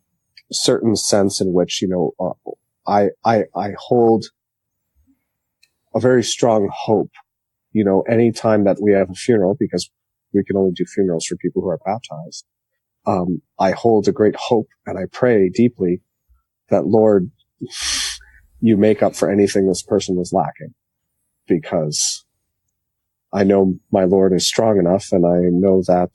certain sense in which, I hold a very strong hope, any time that we have a funeral, because we can only do funerals for people who are baptized. I hold a great hope and I pray deeply that, Lord, you make up for anything this person was lacking, because I know my Lord is strong enough, and I know that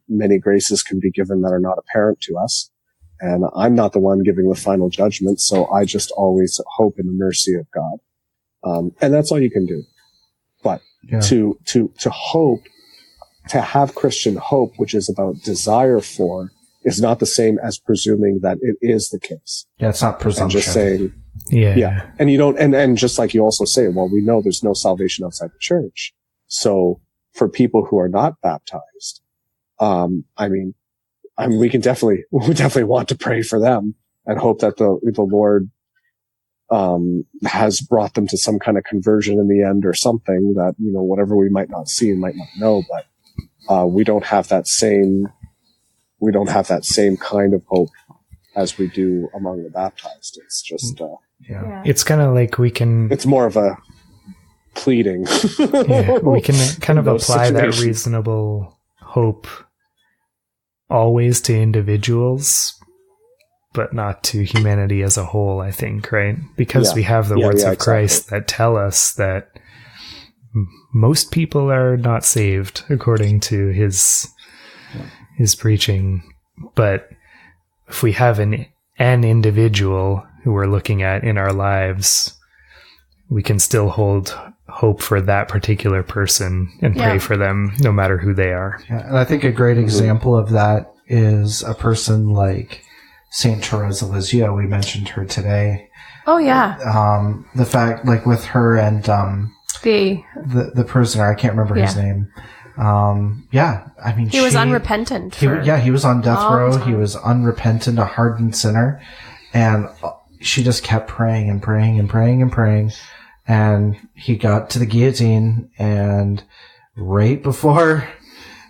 many graces can be given that are not apparent to us. And I'm not the one giving the final judgment, so I just always hope in the mercy of God. And that's all you can do. But to hope, to have Christian hope, which is about desire for, is not the same as presuming that it is the case. Yeah, it's not presumption. And just saying, yeah. And you don't, and just like you also say, well, we know there's no salvation outside the church. So for people who are not baptized, we definitely want to pray for them and hope that the Lord has brought them to some kind of conversion in the end, or something that, whatever we might not see and might not know, but we don't have that same kind of hope as we do among the baptized. It's just it's kind of like it's more of a pleading. We can kind of apply that reasonable hope always to individuals, but not to humanity as a whole, I think, right? Because we have the words of Christ that tell us that most people are not saved according to his preaching. But if we have an individual who we're looking at in our lives, we can still hold hope for that particular person and pray for them no matter who they are. Yeah, and I think a great example of that is a person like Saint Therese of Lisieux. We mentioned her today. Oh yeah. The fact, like with her and the prisoner, I can't remember his name. He was unrepentant. He was on death row. He was unrepentant, a hardened sinner, and she just kept praying and praying and praying and praying. And he got to the guillotine, and right before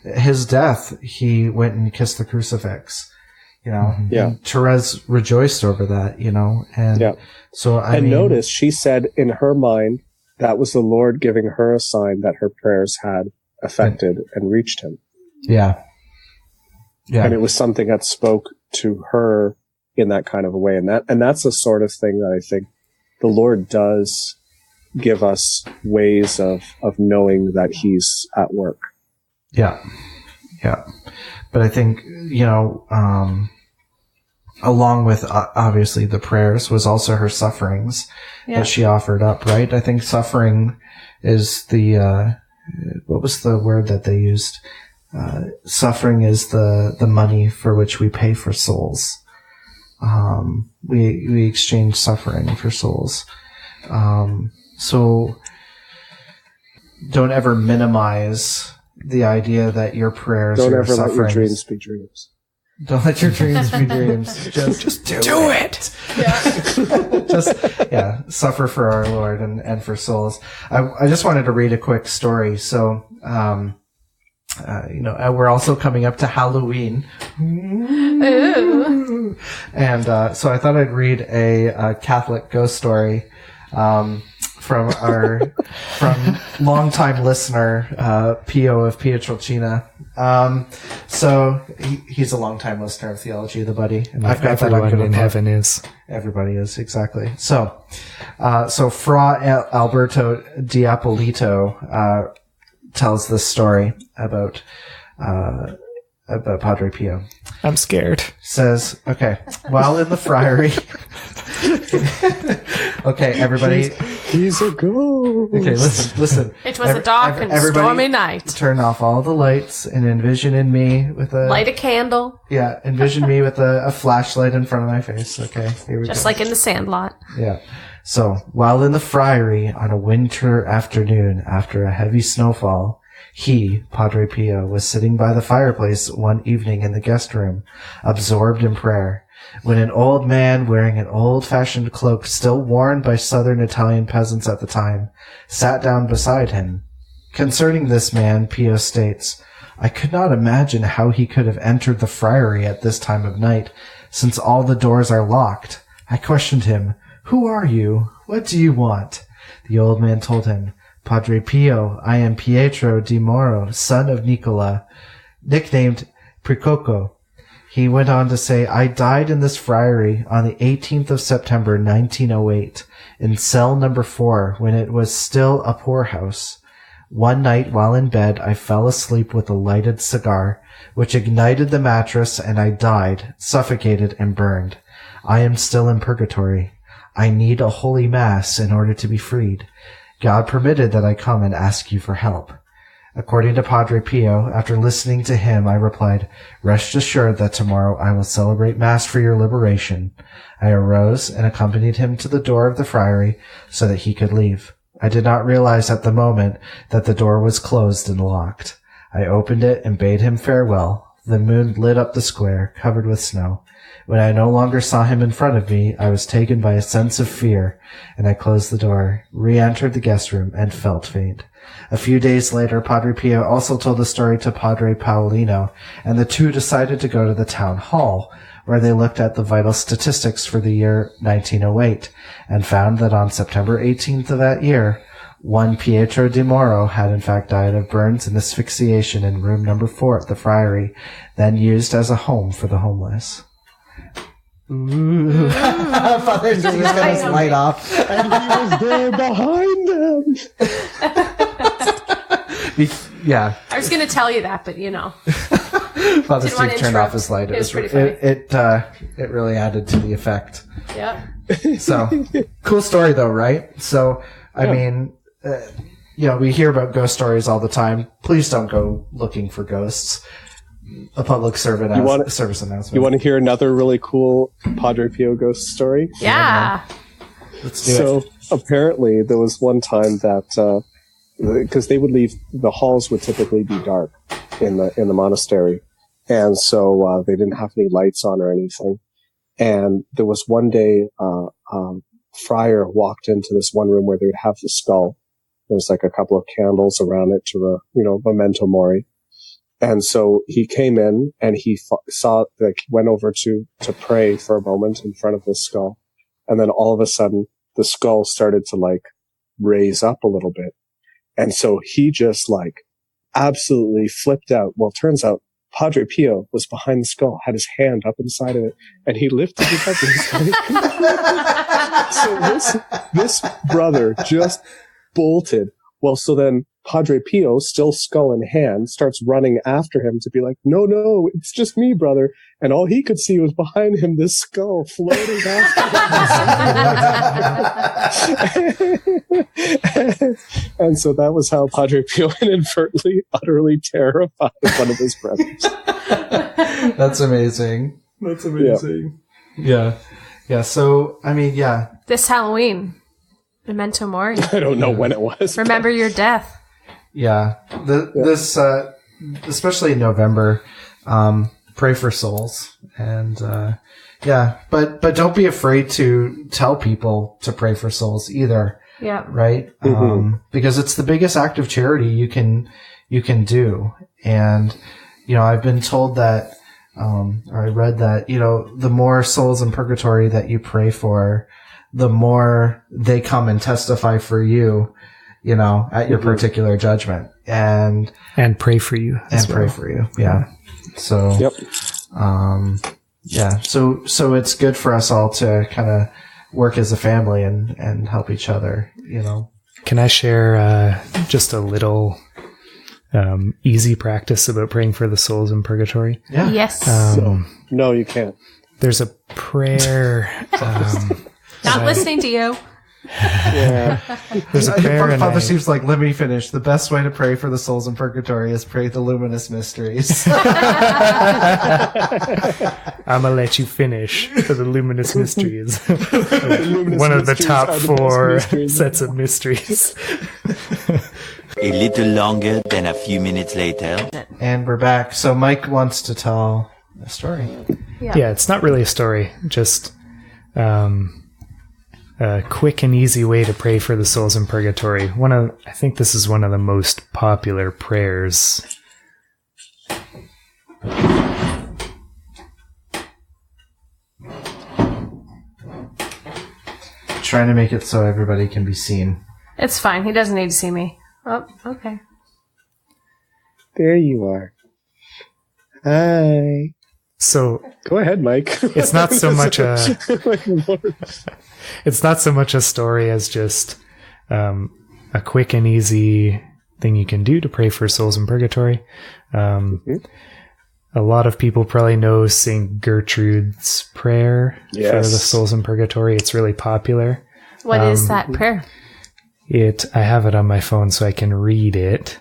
his death, he went and kissed the crucifix. And Therese rejoiced over that. And notice she said in her mind that was the Lord giving her a sign that her prayers had affected and reached him. Yeah. And it was something that spoke to her in that kind of a way, and that's the sort of thing that I think the Lord does give us ways of knowing that he's at work. Yeah. But I think, along with obviously the prayers was also her sufferings that she offered up, right? I think suffering is the, what was the word that they used? Suffering is the money for which we pay for souls. We exchange suffering for souls. So don't ever minimize the idea that your prayers don't or ever sufferings. Let your dreams be dreams. Don't let your dreams be dreams. Just do it. Yeah. Suffer for our Lord and for souls. I just wanted to read a quick story. So, we're also coming up to Halloween. Ooh. And so I thought I'd read a Catholic ghost story from longtime listener Pio of Pietrelcina. So he's a longtime listener of Theology of the Buddy, and I've got that on good in heaven is. Everybody is, exactly. So Fra Alberto Diapolito tells this story about Padre Pio. I'm scared. Says, okay, while in the friary. Okay, everybody. He's a ghost. Okay, listen. It was a dark and stormy night. Turn off all the lights and envision in me with a... Light a candle. Yeah, envision me with a flashlight in front of my face. Okay, here we go. Just like in the Sandlot. Yeah. So, while in the friary on a winter afternoon after a heavy snowfall, he, Padre Pio, was sitting by the fireplace one evening in the guest room, absorbed in prayer, when an old man wearing an old-fashioned cloak still worn by southern Italian peasants at the time, sat down beside him. Concerning this man, Pio states, I could not imagine how he could have entered the friary at this time of night, since all the doors are locked. I questioned him, Who are you? What do you want? The old man told him, Padre Pio, I am Pietro di Moro, son of Nicola, nicknamed Pricoco. He went on to say, I died in this friary on the 18th of September, 1908, in cell number 4, when it was still a poorhouse. One night while in bed, I fell asleep with a lighted cigar, which ignited the mattress, and I died, suffocated and burned. I am still in purgatory. I need a holy mass in order to be freed. God permitted that I come and ask you for help. According to Padre Pio, after listening to him, I replied, Rest assured that tomorrow I will celebrate Mass for your liberation. I arose and accompanied him to the door of the friary so that he could leave. I did not realize at the moment that the door was closed and locked. I opened it and bade him farewell. The moon lit up the square, covered with snow. When I no longer saw him in front of me, I was taken by a sense of fear, and I closed the door, re-entered the guest room, and felt faint. A few days later, Padre Pio also told the story to Padre Paolino, and the two decided to go to the town hall, where they looked at the vital statistics for the year 1908, and found that on September 18th of that year, one Pietro di Moro had in fact died of burns and asphyxiation in room number 4 at the friary, then used as a home for the homeless. Ooh. Father Steve's got his light off. And he was there behind them. Yeah. I was going to tell you that, but Father Steve turned off his light. It was pretty funny. It really added to the effect. Yeah. So, cool story though, right? So, I mean, we hear about ghost stories all the time. Please don't go looking for ghosts. A public service announcement. You want to hear another really cool Padre Pio ghost story? Yeah. Let's do it. So apparently there was one time that because they would leave, the halls would typically be dark in the monastery, and so they didn't have any lights on or anything. And there was one day friar walked into this one room where they would have the skull. There was like a couple of candles around it to memento mori. And so he came in and he went over to pray for a moment in front of the skull. And then all of a sudden the skull started to raise up a little bit. And so he just absolutely flipped out. Well, it turns out Padre Pio was behind the skull, had his hand up inside of it, and he lifted it up and so this brother just bolted. Well, so then Padre Pio, still skull in hand, starts running after him to be like, no, it's just me, brother. And all he could see was behind him this skull floating after him. And so that was how Padre Pio inadvertently, utterly terrified one of his brothers. That's amazing. Yeah. So, I mean, yeah. This Halloween, memento mori. I don't know when it was. Remember your death. Yeah. This, especially in November, pray for souls. And, but don't be afraid to tell people to pray for souls either. Yeah. Right? Mm-hmm. Because it's the biggest act of charity you can do And, I've been told that, or I read that, the more souls in purgatory that you pray for, the more they come and testify for you, at your particular judgment. And pray for you. Pray for you. Yeah. So, yep. So it's good for us all to kind of work as a family and help each other, Can I share just a little easy practice about praying for the souls in purgatory? Yeah. Yes. No, you can't. There's a prayer. Not listening to you. Yeah. There's a prayer. Father Steve's like, let me finish. The best way to pray for the souls in purgatory is pray the luminous mysteries. I'm going to let you finish for the luminous mysteries. One of the top 4 sets of mysteries. A little longer than a few minutes later. And we're back. So Mike wants to tell a story. Yeah, it's not really a story. Just a quick and easy way to pray for the souls in purgatory. I think this is one of the most popular prayers. Trying to make it so everybody can be seen. It's fine. He doesn't need to see me. Oh, okay. There you are. Hi. So go ahead, Mike. It's not so much it's not so much a story as just a quick and easy thing you can do to pray for souls in purgatory. A lot of people probably know St. Gertrude's prayer for the souls in purgatory. It's really popular. What is that prayer? I have it on my phone so I can read it.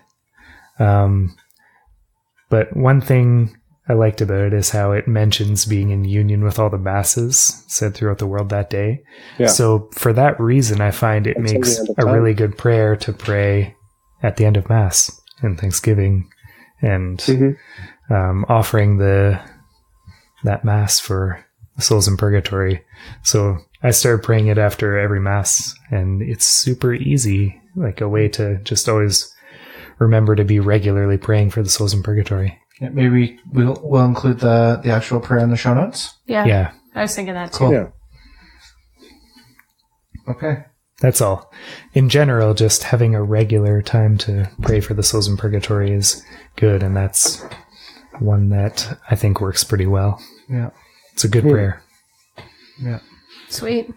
But one thing I liked about it is how it mentions being in union with all the masses said throughout the world that day. Yeah. So for that reason, I find it makes a really good prayer to pray at the end of Mass and Thanksgiving and offering that Mass for the souls in purgatory. So I started praying it after every Mass, and it's super easy, like a way to just always remember to be regularly praying for the souls in purgatory. Yeah, maybe we'll include the actual prayer in the show notes. Yeah. I was thinking that too. Cool. Yeah. Okay. That's all. In general, just having a regular time to pray for the souls in purgatory is good, and that's one that I think works pretty well. Yeah. It's a good prayer. Yeah. Sweet.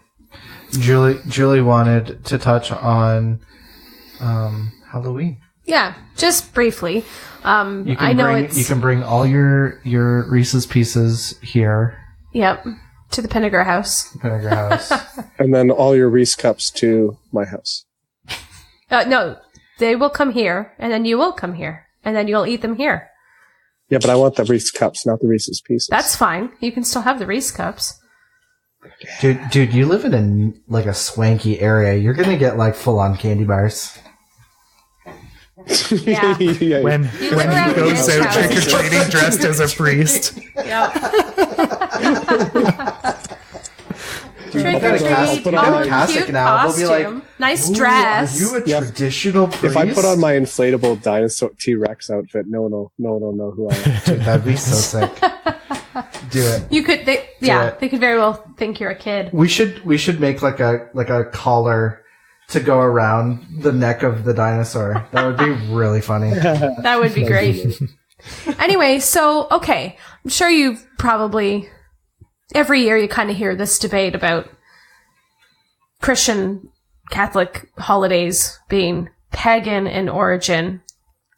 Julie wanted to touch on Halloween. Yeah, just briefly. You can bring all your Reese's Pieces here. Yep, to the Pinniger house. And then all your Reese cups to my house. No, they will come here, and then you will come here, and then you'll eat them here. Yeah, but I want the Reese cups, not the Reese's Pieces. That's fine. You can still have the Reese cups. Dude, you live in a swanky area. You're gonna get full-on candy bars. Yeah. When he goes out trick-or-treating dressed as a priest. Yep. Trick-or-treat, cute costume, nice dress. Are you a traditional priest? If I put on my inflatable dinosaur T-Rex outfit, no one will know who I am. Dude, that'd be so sick. Do it. You could, they could very well think you're a kid. We should make like a collar to go around the neck of the dinosaur. That would be really funny. That would be great. Anyway, so, okay. I'm sure you've probably, every year you kind of hear this debate about Christian Catholic holidays being pagan in origin.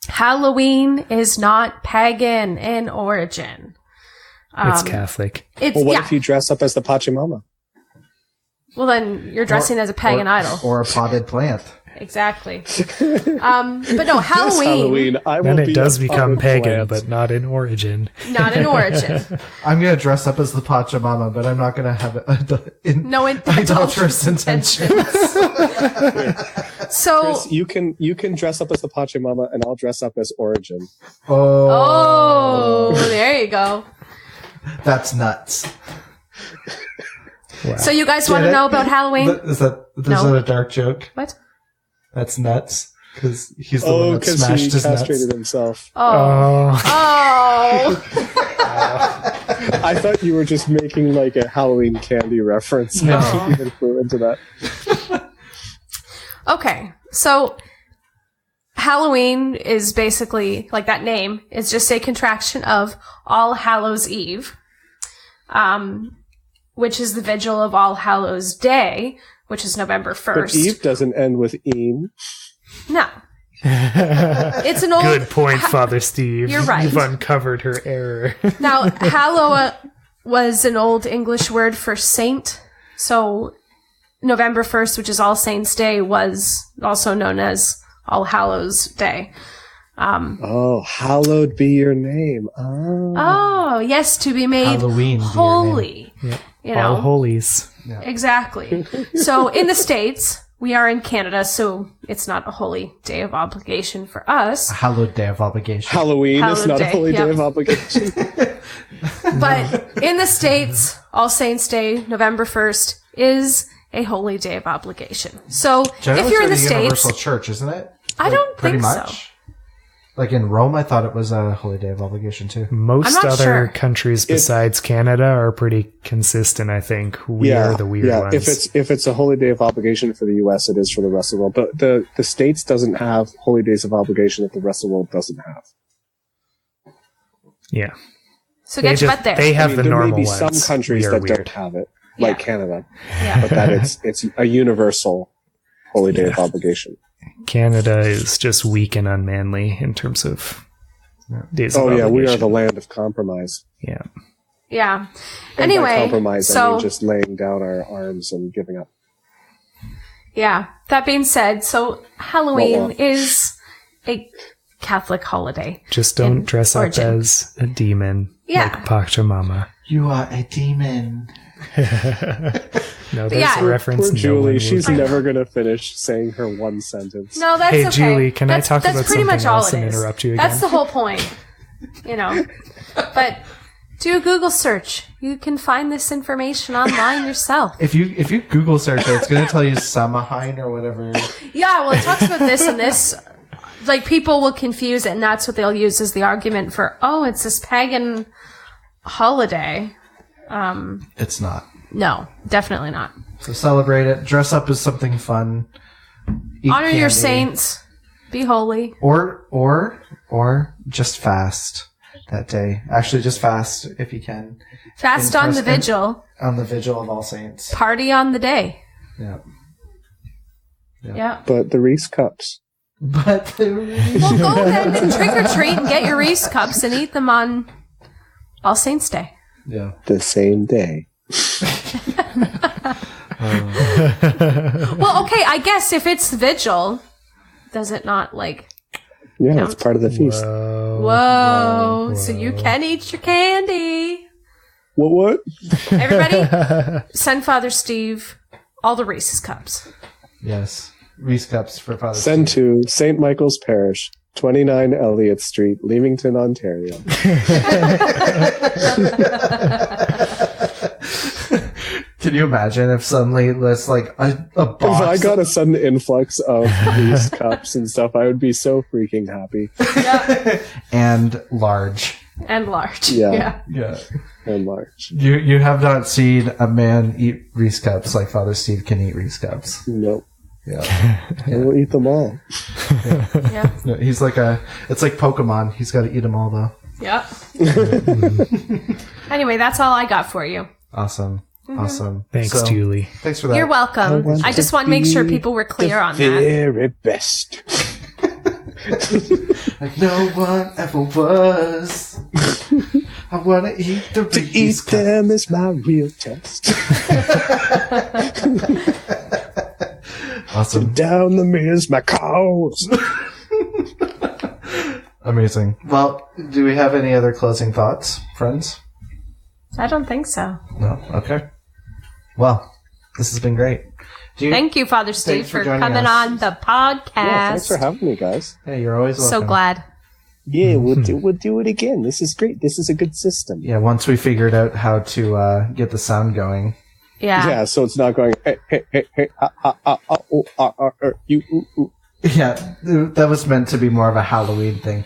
Halloween is not pagan in origin. It's Catholic. What if you dress up as the Pachamama? Well, then you're dressing as a pagan idol. Or a potted plant. Exactly. But no, Halloween. Then it does become pagan, but not in origin. Not in origin. I'm going to dress up as the Pachamama, but I'm not going to have idolatrous intentions. So Chris, you can dress up as the Pachamama, and I'll dress up as Origin. Oh, there you go. That's nuts. Wow. So you guys want to know about Halloween? Is that a dark joke? What? That's nuts. Because he's the one that smashed his castrated nuts. himself. Oh. I thought you were just making like a Halloween candy reference. No. I even flew into that. Okay, so Halloween is basically, like that name, is just a contraction of All Hallows Eve, which is the vigil of All Hallows Day, which is November 1st. But Eve doesn't end with "een." No. It's an old... Good point, Father Steve. You're right. You've uncovered her error. Now, Hallow was an old English word for saint, so November 1st, which is All Saints' Day, was also known as All Hallows' Day. Hallowed be your name. Oh, yes, to be made Halloween holy. Yep. You know, All holies. Yeah. exactly. So in the States, we are in Canada, so it's not a holy day of obligation for us. A hallowed day of obligation. Halloween is Hallowed not day, a holy yep. day of obligation. But in the States, All Saints' Day, November 1st, is a holy day of obligation. So Generally if you're in the it's States... Universal Church, isn't it? I don't pretty think much. so. Like in Rome, I thought it was a holy day of obligation too. Most I'm not other sure. countries besides Canada are pretty consistent, I think. We are the weird ones. If it's a holy day of obligation for the U.S., it is for the rest of the world. But the States doesn't have holy days of obligation that the rest of the world doesn't have. Yeah. So get your butt there. They have the there normal may be ones. some countries We are that weird. don't have it, like Canada, Yeah. but that it's a universal holy day of obligation. Canada is just weak and unmanly in terms of days of Oh yeah, we are obligation. the land of compromise. Yeah. Yeah. And by Anyway, compromise, I so mean just laying down our arms and giving up. yeah. That being said, so Halloween Well. is a Catholic holiday. Just don't In dress origin. up as a demon Yeah. like Pachamama. You are a demon. No, there's Yeah. a reference. Poor no Julie, one will she's get. never going to finish saying her one sentence. No, that's Hey, okay. Julie, can I talk that's about pretty much something all else it and is. interrupt you That's again? the whole point, you know. But do a Google search. You can find this information online yourself. If you Google search it, it's going to tell you Samhain or whatever. Yeah, well, it talks about this and this. Like, people will confuse it, and that's what they'll use as the argument for, oh, it's this pagan holiday. It's not. No, definitely not. So celebrate it. Dress up as something fun. Eat Honor your candy. saints. Be holy. Or just fast that day. Actually, just fast if you can. Fast on the vigil. On the vigil of All Saints. Party on the day. Yeah. Yeah. But the Reese cups. But Well, go then and trick or treat and get your Reese cups and eat them on All Saints' Day. yeah. The same day. Well, okay, I guess if it's vigil, does it not, like... Yeah, it's part of the feast. Whoa. So you can eat your candy. What? Everybody, send Father Steve all the Reese's cups. Yes. Reese cups for Father Send to St. Michael's Parish, 29 Elliott Street, Leamington, Ontario. Can you imagine if suddenly there's like a box? If I got a sudden influx of these cups and stuff, I would be so freaking happy. and large. And large. Yeah. Yeah. And large. You have not seen a man eat Reese cups like Father Steve can eat Reese cups. Nope. Yeah. I will eat them all. Yeah. No, he's like it's like Pokemon. He's got to eat them all though. Yeah. Anyway, that's all I got for you. Awesome. Awesome. Thanks, So, Julie. Thanks for that. You're welcome. I just want to make sure people were clear on that. Very best. Like no one ever was. I want to eat the To Reese eat them is my real test. Awesome. Down them is my cause. Amazing. Well, do we have any other closing thoughts, friends? I don't think so. No. Okay. Well, this has been great. Thank you, Father Steve, Thanks for for joining coming us. on the podcast. Yeah, thanks for having me, guys. Hey, you're always welcome. So glad. Yeah, we'll do it again. This is great. This is a good system. Yeah, once we figured out how to get the sound going. Yeah. Yeah, so it's not going hey, hey, hey, hey, you, ooh, ooh. Yeah, that was meant to be more of a Halloween thing.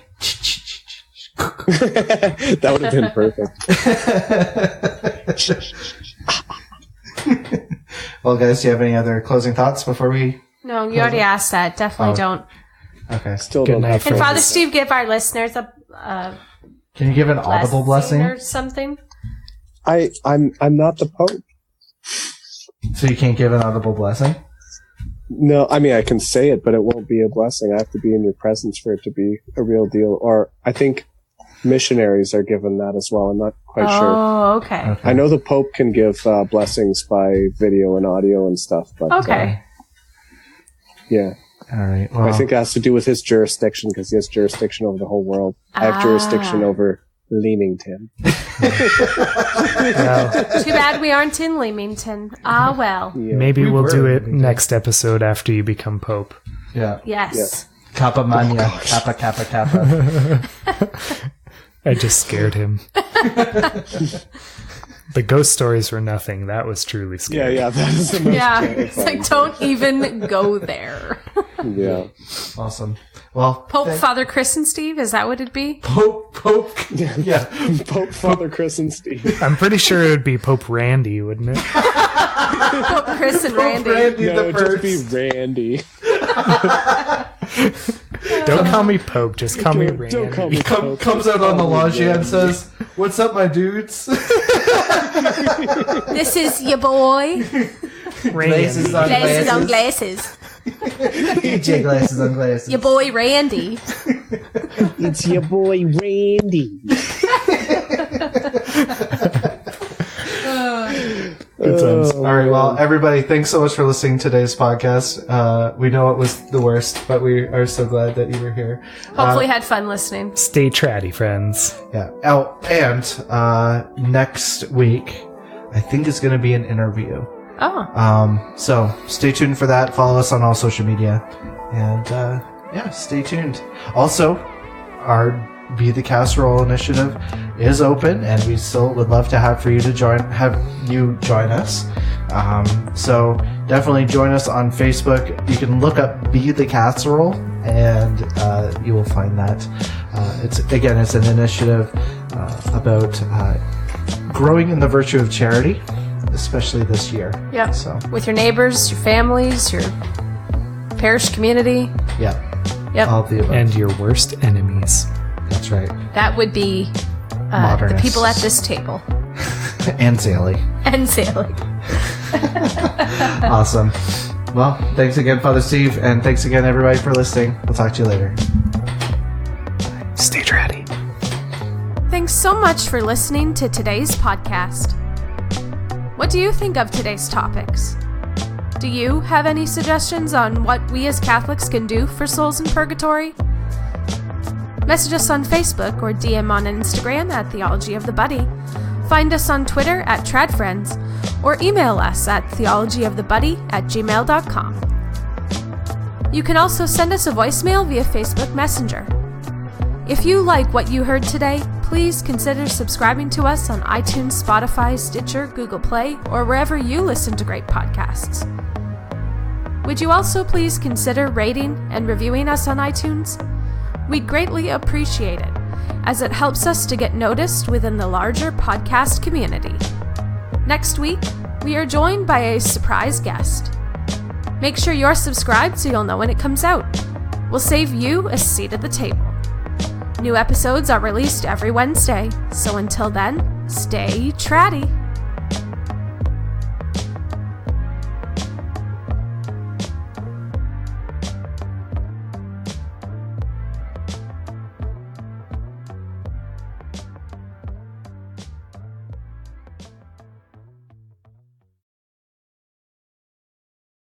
That would have been perfect. Well, guys, do you have any other closing thoughts before we... No, you already asked that. Definitely don't. Okay. Still Good don't night, have Can friends. Father Steve give our listeners a Can you give an audible blessing? or something? I'm not the Pope. So you can't give an audible blessing? No, I mean, I can say it, but it won't be a blessing. I have to be in your presence for it to be a real deal. Or I think missionaries are given that as well. I'm not quite sure. Oh, okay. I know the Pope can give blessings by video and audio and stuff, but Okay. yeah. All right. Well, I think it has to do with his jurisdiction because he has jurisdiction over the whole world. I have jurisdiction over Leamington. Too bad we aren't in Leamington. Ah, well. Yeah. Maybe We we'll were do it moving next episode after you become Pope. yeah. Yes. Kappa Mania. Kappa, Kappa, Kappa. I just scared him. The ghost stories were nothing. That was truly scary. Yeah, that is the most Yeah. It's like, don't even go there. Yeah. Awesome. Well, Pope Father Chris and Steve, is that what it'd be? Pope. Yeah. Pope Father Chris and Steve. I'm pretty sure it would be Pope Randy, wouldn't it? Pope Chris and Randy. Randy No, the it'd just first. be Randy. Don't call me Pope, just call me Randy. Don't call me Pope. Comes out on the loggia and says, "What's up, my dudes?" This is your boy. Glasses on Glasses on glasses. glasses. DJ glasses on glasses. Your boy Randy. It's your boy Randy. Good times. All right. Well, everybody, thanks so much for listening to today's podcast. We know it was the worst, but we are so glad that you were here. Hopefully had fun listening. Stay tratty, friends. Yeah. Oh, and next week, I think it's going to be an interview. Oh. So stay tuned for that. Follow us on all social media, and yeah, stay tuned. Also, our Be the Casserole initiative is open, and we still would love to have you join us. So definitely join us on Facebook. You can look up Be the Casserole, and you will find that. It's an initiative about growing in the virtue of charity, especially this year. Yep. So With your neighbors, your families, your parish community. yeah. Yep. All of the above. And your worst enemies. That's right. That would be the Modernists. people at this table. And Sally. And Sally. Awesome. Well, thanks again, Father Steve, and thanks again, everybody, for listening. We'll talk to you later. Stay tratty. Thanks so much for listening to today's podcast. What do you think of today's topics? Do you have any suggestions on what we as Catholics can do for souls in purgatory? Message us on Facebook or DM on Instagram at Theology of the Buddy. Find us on Twitter at TradFriends or email us at theologyofthebuddy@gmail.com. You can also send us a voicemail via Facebook Messenger. If you like what you heard today, please consider subscribing to us on iTunes, Spotify, Stitcher, Google Play, or wherever you listen to great podcasts. Would you also please consider rating and reviewing us on iTunes? We'd greatly appreciate it, as it helps us to get noticed within the larger podcast community. Next week, we are joined by a surprise guest. Make sure you're subscribed so you'll know when it comes out. We'll save you a seat at the table. New episodes are released every Wednesday, so until then, stay tratty.